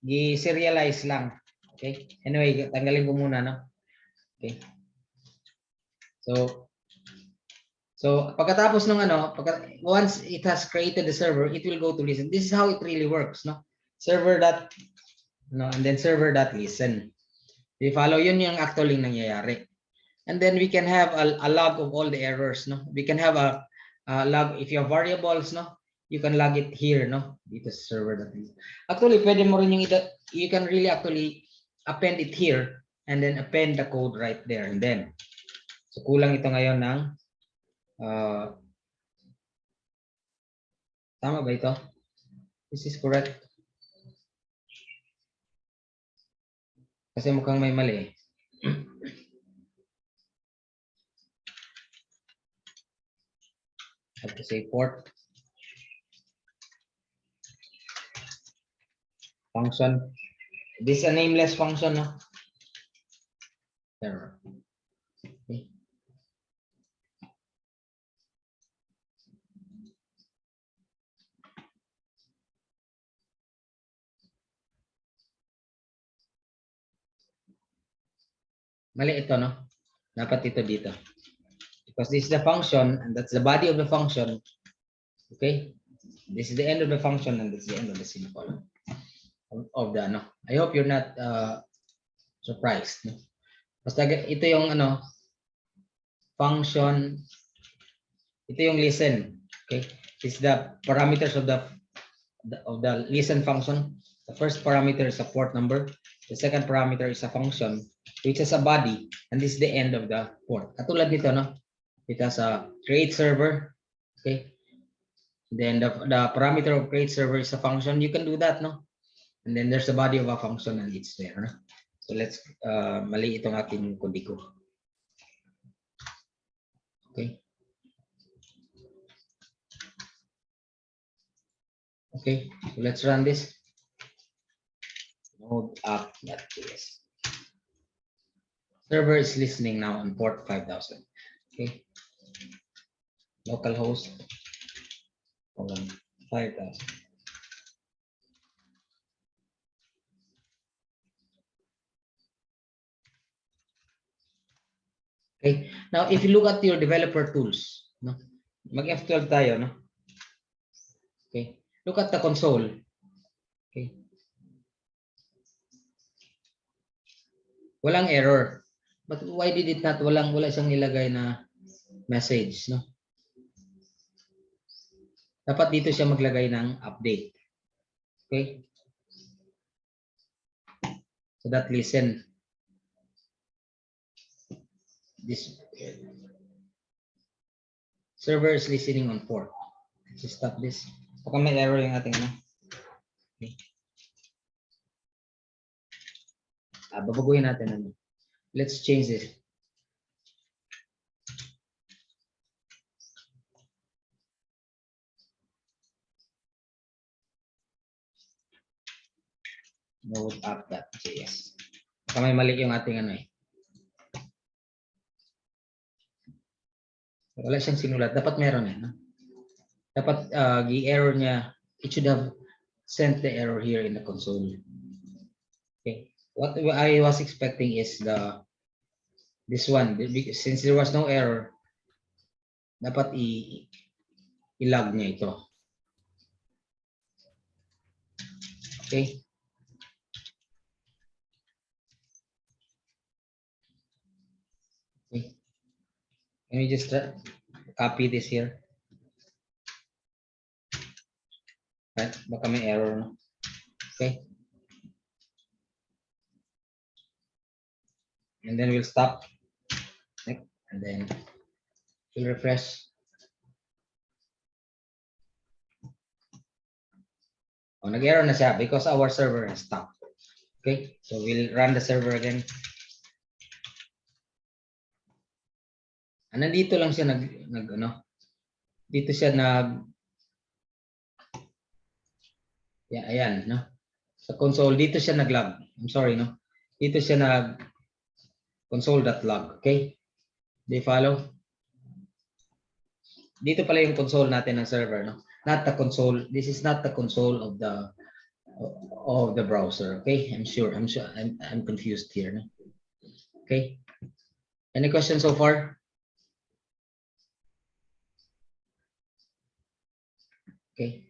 I-serialize lang. Okay. Anyway, tanggalin ko muna, no? Okay. So pagkatapos ng once it has created the server, it will go to listen. This is how it really works, no? And then server.listen. We follow, yun yung actually nangyayari. And then we can have a log of all the errors, no? We can have a log if you have variables, no? You can log it here, no? Dito sa server.listen. Actually, pwede mo rin you can really actually append it here and then append the code right there and then. So kulang ito ngayon ng Tama ba ito? This is correct. Kasi mukhang may mali. I have to say port. Function. This is a nameless function, no? Error. Okay. Mali ito, no? Dapat ito dito. Because this is the function and that's the body of the function. Okay? This is the end of the function and this is the end of the semicolon of the, no? I hope you're not surprised, no? Basta ito yung ano, function, ito yung listen. Okay? This is the parameters of the listen function. The first parameter is a port number. The second parameter is a function which is a body, and this is the end of the port. Katulad nito, no? It has a create server. Okay. Then the parameter of create server is a function. You can do that, no? And then there's the body of a function and it's there, no? So let's mali itong aking kodigo. Okay. Okay, so let's run this. Node app.js. Server is listening now on port 5000. Okay. Localhost 5000. Okay. Now, if you look at your developer tools, no, mag F12 tayo, no? Okay. Look at the console. Okay. Walang error. But why did it not? Wala siyang nilagay na message, no? Dapat dito siya maglagay ng update. Okay? So that listen. This server is listening on port. Let's stop this. Baka may error yung ating ano. Okay. Babaguhin natin ano. Let's change this. Node app.js. Baka may mali yung ating ano eh. Wala siyang sinulat. Dapat meron eh. No? Dapat i-error niya. It should have sent the error here in the console. Okay. What I was expecting is this one. Since there was no error, dapat i-log niya ito. Okay. Okay. Can we just copy this here? Right? Baka may error, no? Okay. And then we'll stop. And then we'll refresh. Oh, nag-error na siya because our server has stopped. Okay. So we'll run the server again. Nandito lang siya dito siya yeah, ayan, no? Sa console, dito siya nag-log. I'm sorry, no? Dito siya console.log, okay? Do you follow? Dito pala yung console natin ng server, no? Not the console. This is not the console of the browser, okay? I'm confused here, no? Okay? Any questions so far? Okay.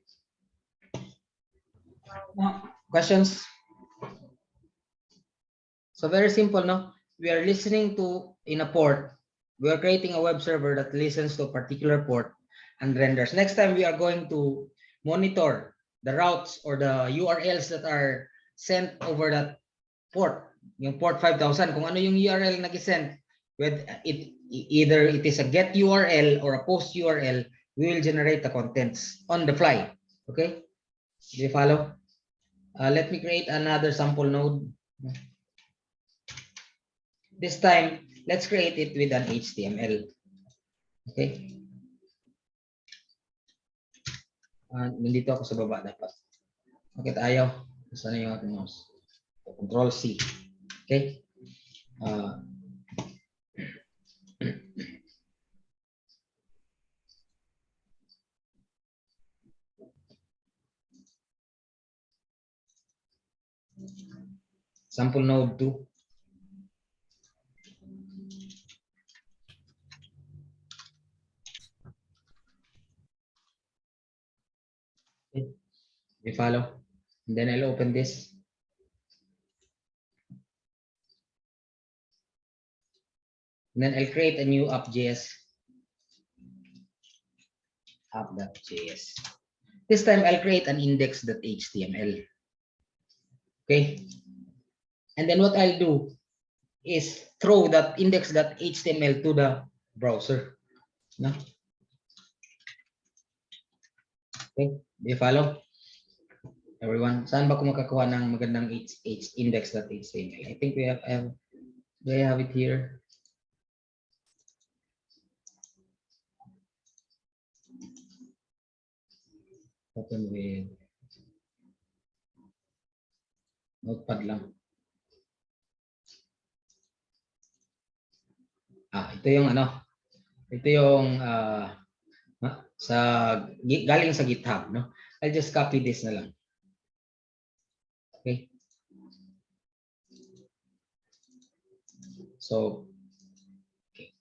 Questions? So very simple, no? We are listening to in a port. We are creating a web server that listens to a particular port and renders. Next time we are going to monitor the routes or the URLs that are sent over that port. Yung port 5000, kung ano yung URL na nag-send, with it either it is a get URL or a post URL, we will generate the contents on the fly. Okay, do you follow? Let me create another sample node. This time, let's create it with an HTML. Okay. Nandito ako sa baba dapat. Bakit ayaw? Saan yung aking mouse? Control C. Okay. Sample node 2. Okay. You follow? And then I'll open this. And then I'll create a new app.js. App.js. This time I'll create an index.html. Okay. And then what I'll do is throw that index.html to the browser. No? Okay. Do you follow? Everyone, saan ba ko makakuha ng magandang index.html? I think we have do I have it here? Open with Notepad lang. Ito yung ano. Ito yung galing sa GitHub, no? I'll just copy this na lang. Okay. So, okay.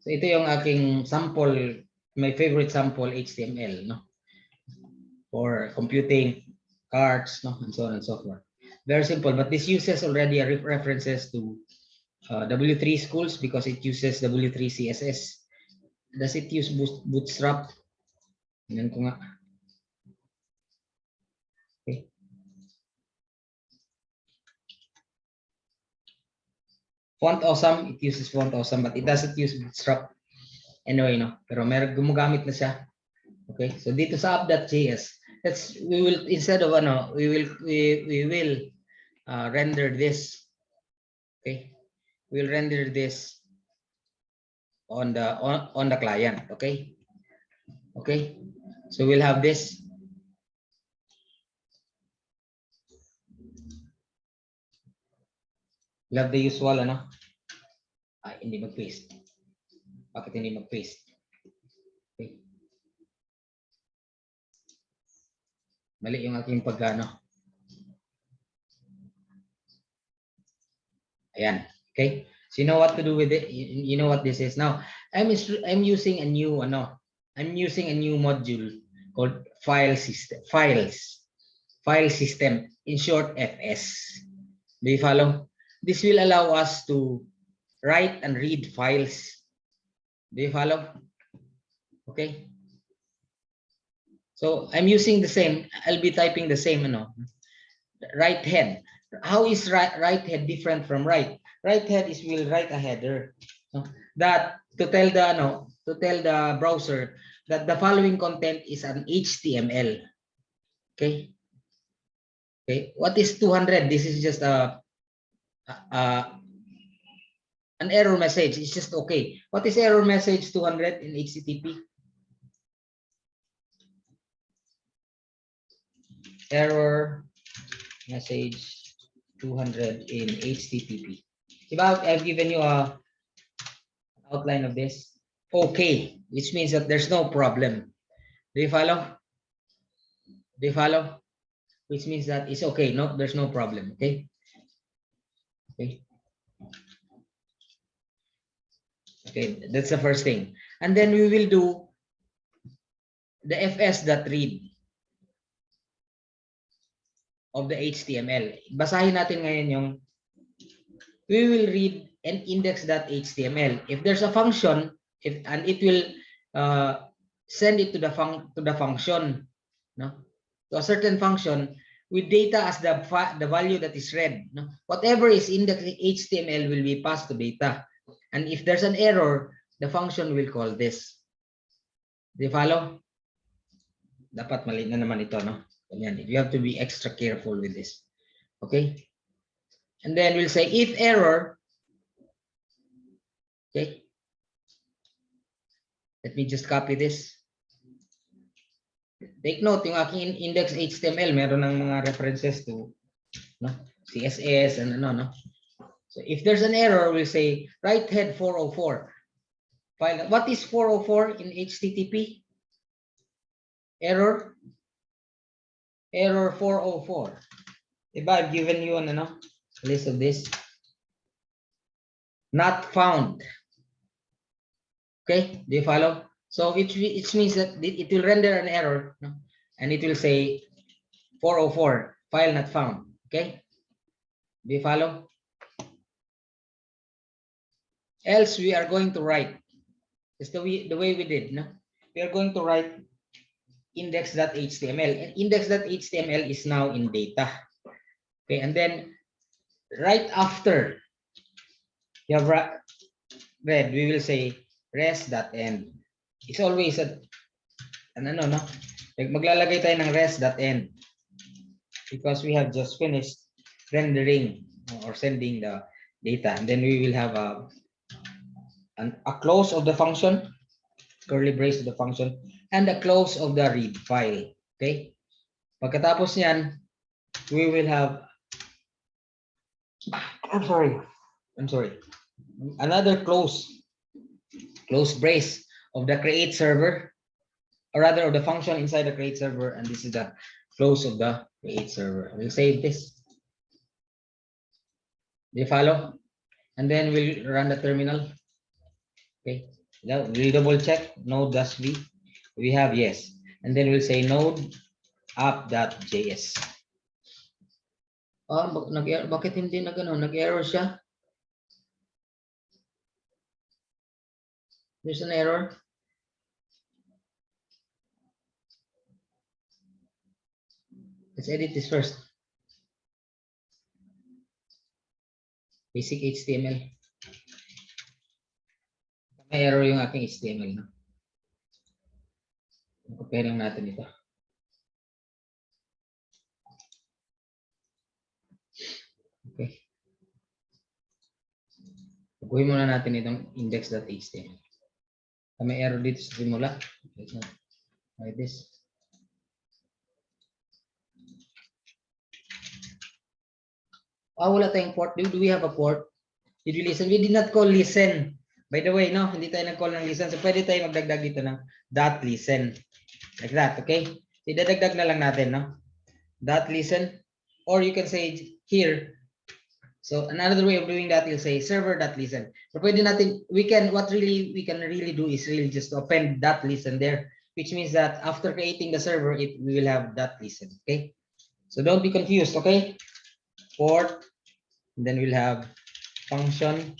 So ito yung aking sample, my favorite sample HTML, no? For computing cards, no, and so on and so forth. Very simple, but this uses already a references to W3 schools because it uses W3 CSS. Does it use Bootstrap? Tingnan ko nga. Okay. Font Awesome, it uses Font Awesome, but it doesn't use Bootstrap. Anyway, no, pero meron gumagamit na siya. Okay, so dito sa app.js, we will instead of we will render this. Okay, we'll render this on the client. Okay, okay, so we'll have this. We'll have the usual hindi mag-paste. Bakit hindi mag-paste? Okay. Mali yung aking pagano. Ayan. Okay. So you know what to do with it. You know what this is now. I'm using a new I'm using a new module called file system. File system. In short, FS. Do you follow? This will allow us to write and read files. Do you follow? Okay. So I'm using the same. I'll be typing the same. Right head. How is right head different from right? Right head is will write a header that to tell the browser that the following content is an HTML. Okay. Okay. What is 200? This is just an error message. It's just okay. What is error message 200 in HTTP? Error message 200 in HTTP. I've given you an outline of this. Okay, which means that there's no problem. Do you follow? Do you follow? Which means that it's okay. No, there's no problem. Okay. Okay. Okay, that's the first thing. And then we will do the fs.read of the HTML. Basahin natin ngayon yung we will read an index.html. If there's a function, and it will send it to the function, no, to a certain function with data as the value that is read. No? Whatever is index HTML will be passed to data, and if there's an error, the function will call this. Do you follow? dapat mali na naman ito, no? Ganyan. You have to be extra careful with this. Okay? And then we'll say if error, okay? Let me just copy this. Take note, yung aking index HTML, meron ng mga references to, no? CSS and ano, no? So if there's an error, we'll say write head 404. File. What is 404 in HTTP? Error? Error 404. Diba, I've given you an ano, list of this. Not found. Okay, do you follow? So it means that it will render an error, no? And it will say 404, file not found. Okay, do you follow? Else we are going to write, it's the way we did, no? We are going to write index.html, and index.html is now in data. Okay, and then right after you have read, we will say res.end. It's always an ano, no? Maglalagay tayo ng res.end because we have just finished rendering or sending the data, and then we will have a close of the function, curly brace of the function, and a close of the read file. Okay, pagkatapos niyan, we will have I'm sorry another close brace of the create server, or rather of the function inside the create server, and this is the close of the create server. We'll save this. Do you follow? And then we'll run the terminal. Okay, now we'll double check node.v. We have yes, and then we'll say node app.js. Bakit hindi nag-error siya? There's an error. Let's edit this first. Basic HTML. May error yung aking HTML, no? Compare lang natin ito. Okay. Pagkuhin muna natin itong index.html. May error dito sa simula. Let's not like this. Wala tayong port. Do we have a port? Did we listen? We did not call listen. By the way, no, hindi tayo nag-call ng listen. So pwede tayo magdagdag dito ng .listen. Like that, okay? Idadagdag na lang natin, no? .listen. Or you can say here. So another way of doing that, you'll say server.listen. So pwede natin, what we can really do is really just append .listen there, which means that after creating the server, we will have .listen, okay? So don't be confused, okay? Port, and then we'll have function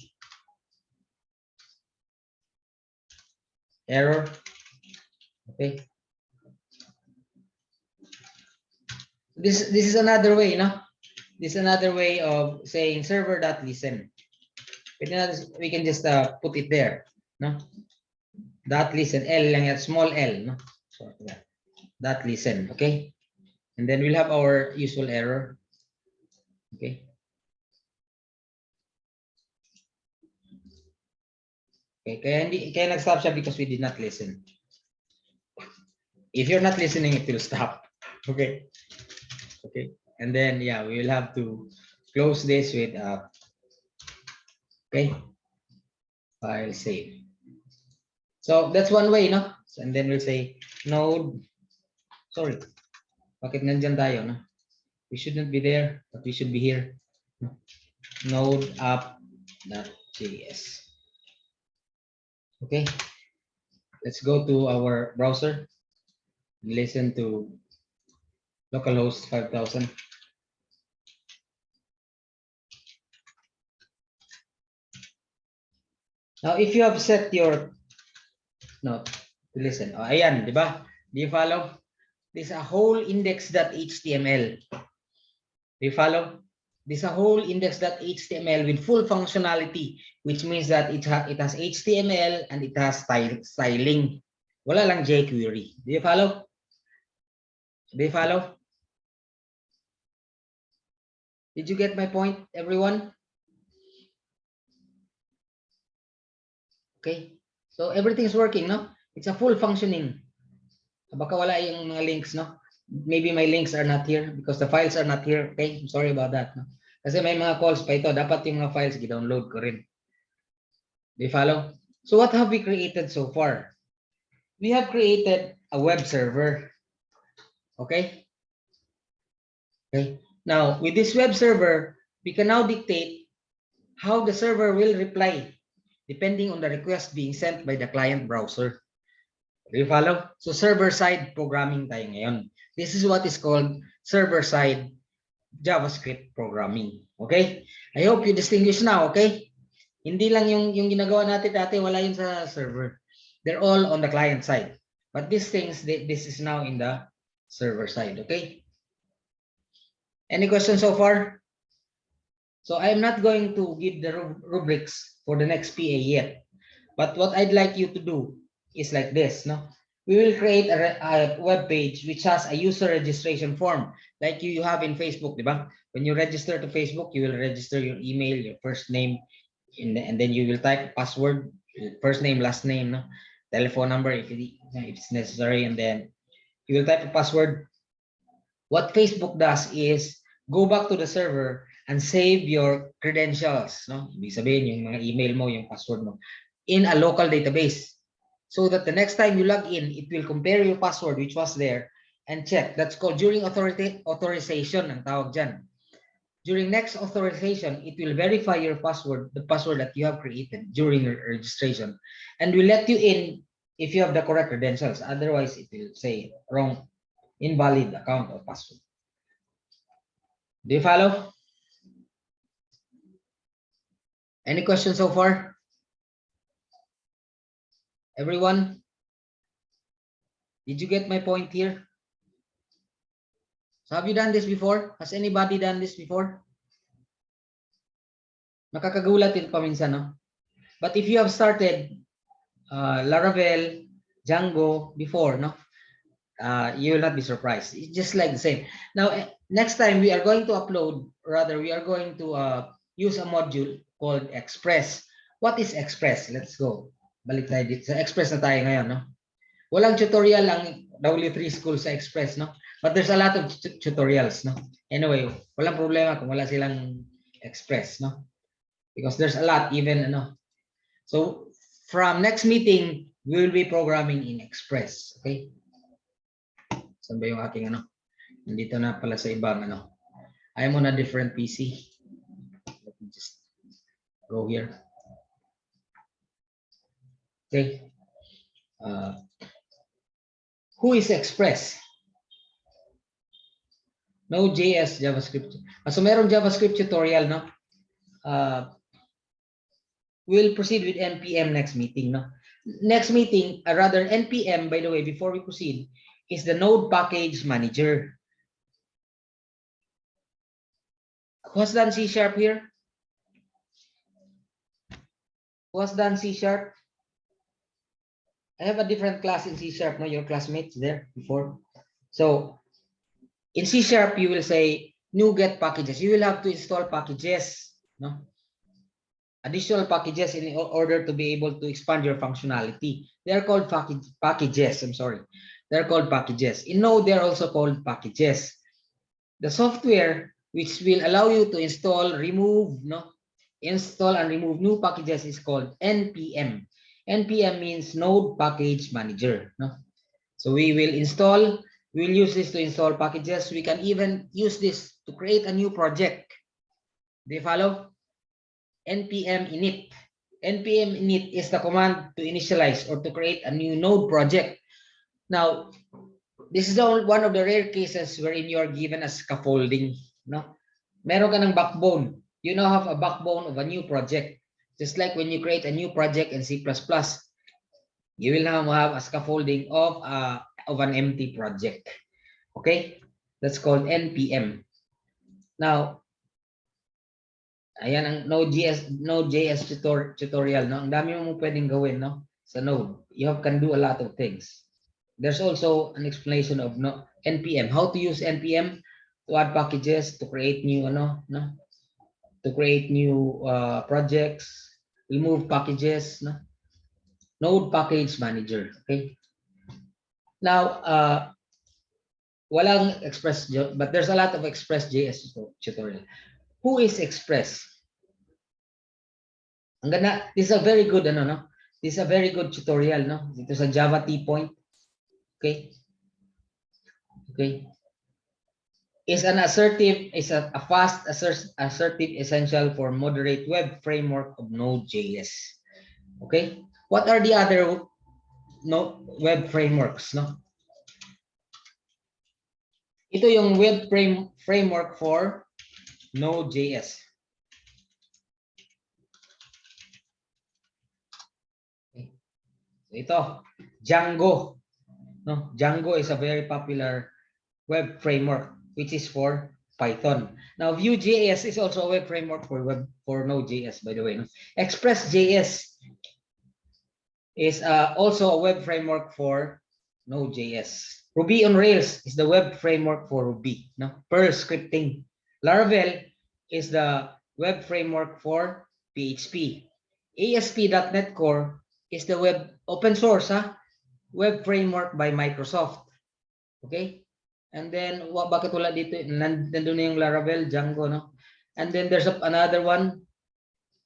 error, okay? This is another way, no? This is another way of saying server.listen. We can just put it there, no? .listen, L lang yan, small L, no? So .listen, okay? And then we'll have our usual error, okay? Okay, kaya nag-stop siya because we did not listen. If you're not listening, it will stop. Okay. Okay. And then yeah, we will have to close this with okay, file save. So that's one way, no? And then we'll say node. Sorry. Bakit nandyan tayo, no? We shouldn't be there, but we should be here. Node app.js. Okay, let's go to our browser, listen to localhost 5000. Now, if you have set your no to listen, ayan, di ba? Do you follow? This is a whole index.html. Do you follow? This is a whole index.html with full functionality, which means that it has HTML and it has styling. Wala lang jQuery. Do you follow? Do you follow? Did you get my point, everyone? Okay. So everything is working, no? It's a full functioning. Baka wala yung mga links, no? Maybe my links are not here because the files are not here. Okay, I'm sorry about that. No? Kasi may mga calls pa ito. Dapat yung mga files i-download ko rin. Do you follow? So what have we created so far? We have created a web server. Okay? Okay. Now, with this web server, we can now dictate how the server will reply depending on the request being sent by the client browser. Do you follow? So server-side programming tayo ngayon. This is what is called server-side JavaScript programming. Okay? I hope you distinguish now, okay? Hindi lang yung ginagawa natin dati, wala yun sa server. They're all on the client side. But these things, this is now in the server side, okay? Any questions so far? So I'm not going to give the rubrics for the next PA yet. But what I'd like you to do is like this, no? We will create a web page which has a user registration form like you have in Facebook, diba? When you register to Facebook, you will register your email, your first name, and then you will type password, first name, last name, no? Telephone number if it's necessary, and then you will type a password. What Facebook does is go back to the server and save your credentials, no? Ibig sabihin yung mga email mo, yung password mo in a local database. So that the next time you log in, it will compare your password which was there and check. That's called during authorization ang tawag dyan. During next authorization, it will verify your password, the password that you have created during your registration, and will let you in if you have the correct credentials. Otherwise, it will say wrong, invalid account or password. Do you follow? Any questions so far? Everyone? Did you get my point here? So have you done this before? Has anybody done this before? Nakakagulat din paminsan, no? But if you have started Laravel, Django before, no? You will not be surprised. It's just like the same. Now, next time we are going to upload, rather we are going to use a module called Express. What is Express? Let's go. Balik tayo dito. Sa Express na tayo ngayon, no? Walang tutorial ang W3 School sa Express, no? But there's a lot of tutorials, no? Anyway, walang problema kung wala silang Express, no? Because there's a lot, even, no? So, from next meeting, we will be programming in Express, okay? Saan ba yung aking, ano? Nandito na pala sa ibang, ano? I'm on a different PC. Let me just go here. Okay. Who is Express? Node.js, JavaScript. So merong JavaScript tutorial, no? We'll proceed with NPM next meeting, no? Next meeting, rather NPM, by the way, before we proceed, is the Node Package Manager. Who has done C# here? Who has done C#? I have a different class in C#, no? Your classmates there before. So in C# you will say new get packages. You will have to install packages, no? Additional packages in order to be able to expand your functionality. They are called packages. I'm sorry. They're called packages. In Node, they're also called packages. The software which will allow you to install, remove, no? Install and remove new packages is called NPM. NPM means Node Package Manager, no? So we will install, we'll use this to install packages. We can even use this to create a new project. Do you follow? NPM init. NPM init is the command to initialize or to create a new node project. Now, this is one of the rare cases wherein you are given a scaffolding, no? Meron ka ng backbone. You now have a backbone of a new project. Just like when you create a new project in C++, you will now have a scaffolding of an empty project. Okay? That's called NPM. Now, ayan ang Node.js tutorial, no? Ang dami mo pwedeng gawin, no? Sa Node. You can do a lot of things. There's also an explanation of NPM. How to use NPM to add packages, to create new to create new projects, remove packages, Node Package Manager. Okay. Now, walang Express, but there's a lot of Express.js tutorial. Who is Express? Ang ganda, this is a very good This is a very good tutorial, Dito sa Java T-Point. Okay? Okay. Is a fast, assertive, essential for moderate web framework of Node.js. Okay? What are the other web frameworks, Ito yung web framework for Node.js. Okay. So ito, Django. Django is a very popular web framework which is for Python. Now Vue.js is also a web framework for Node.js, by the way. Express.js is also a web framework for Node.js. Ruby on Rails is the web framework for Ruby. Perl scripting. Laravel is the web framework for PHP. ASP.NET Core is the open source web framework by Microsoft. Okay? And then, bakit wala dito? Nandun na yung Laravel, Django, And then there's another one,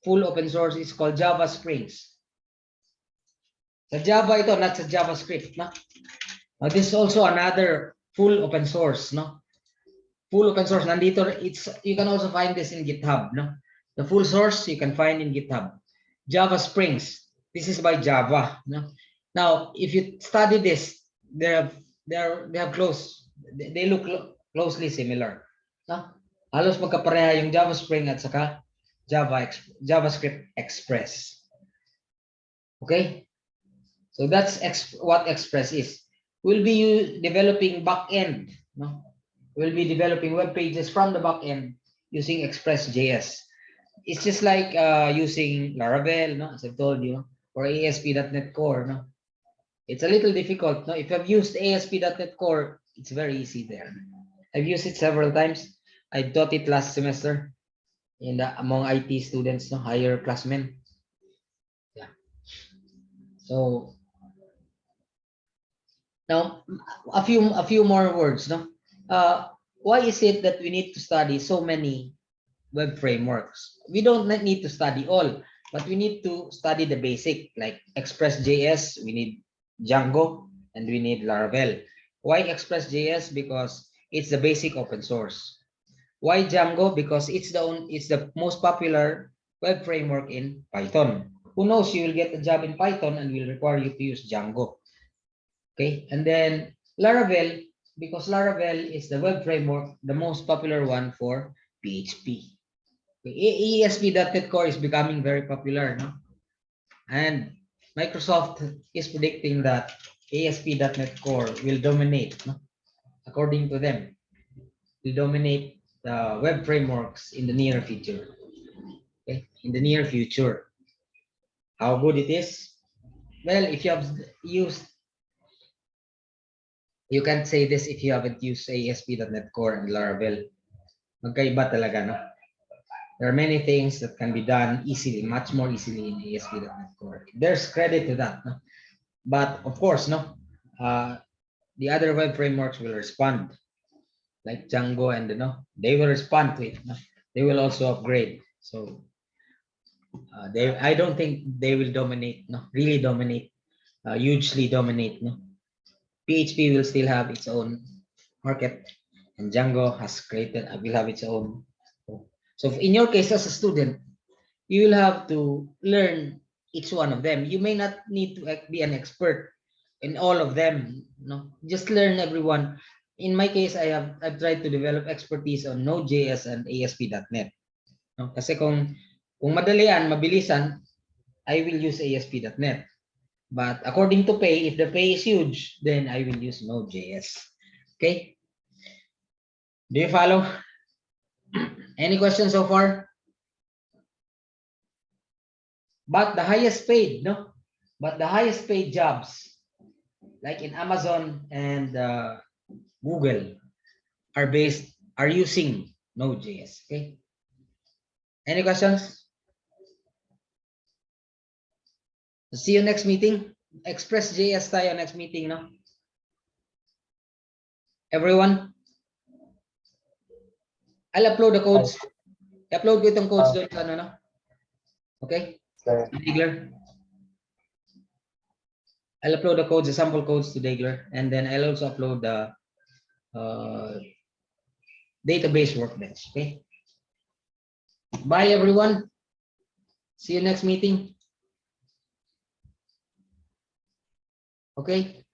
full open source, is called Java Springs. Sa Java ito, not sa JavaScript, Now, this is also another full open source, Full open source, nandito, you can also find this in GitHub, The full source you can find in GitHub. Java Springs, this is by Java, Now, if you study this, they look closely similar. Halos magkapareha yung Java Spring at saka JavaScript Express. Okay? So that's what Express is. We'll be developing backend. We'll be developing web pages from the backend using Express.js. It's just like using Laravel, as I've told you, or ASP.NET Core. It's a little difficult. If you've used ASP.NET Core, it's very easy there. I've used it several times. I taught it last semester among IT students, higher classmen. Yeah. So now a few more words. Why is it that we need to study so many web frameworks? We don't need to study all, but we need to study the basic, like Express.js. We need Django and we need Laravel. Why Express.js? Because it's the basic open source. Why Django? Because it's the most popular web framework in Python. Who knows, you will get a job in Python and will require you to use Django. Okay, and then Laravel, because Laravel is the web framework, the most popular one for PHP. Okay. ASP.NET Core is becoming very popular, And Microsoft is predicting that ASP.NET Core will dominate, according to them, will dominate the web frameworks in the near future. Okay, in the near future. How good it is? Well, if you have used, you can't say this if you haven't used ASP.NET Core and Laravel. Magkaiba talaga, There are many things that can be done easily, much more easily in ASP.NET Core. There's credit to that, But of course, the other web frameworks will respond, like Django, and they will respond to it. They will also upgrade. So I don't think they will dominate, really dominate, hugely dominate. PHP will still have its own market, and Django will have its own. So in your case as a student, you will have to learn each one of them. You may not need to be an expert in all of them. Just learn everyone. In my case, I've tried to develop expertise on Node.js and ASP.NET. Kasi kung madalian, mabilisan, I will use ASP.NET. But according to pay, if the pay is huge, then I will use Node.js. Okay? Do you follow? Any questions so far? But the highest paid, But the highest paid jobs, like in Amazon and Google are using Node.js. Okay. Any questions? See you next meeting. Express.js tayo next meeting, no? Everyone? I'll upload the codes. I-upload ko itong codes doon sa ano, no? Okay? Sir. Dagler. I'll upload the codes, the sample codes to Dagler, and then I'll also upload the database workbench. Okay. Bye, everyone. See you next meeting. Okay.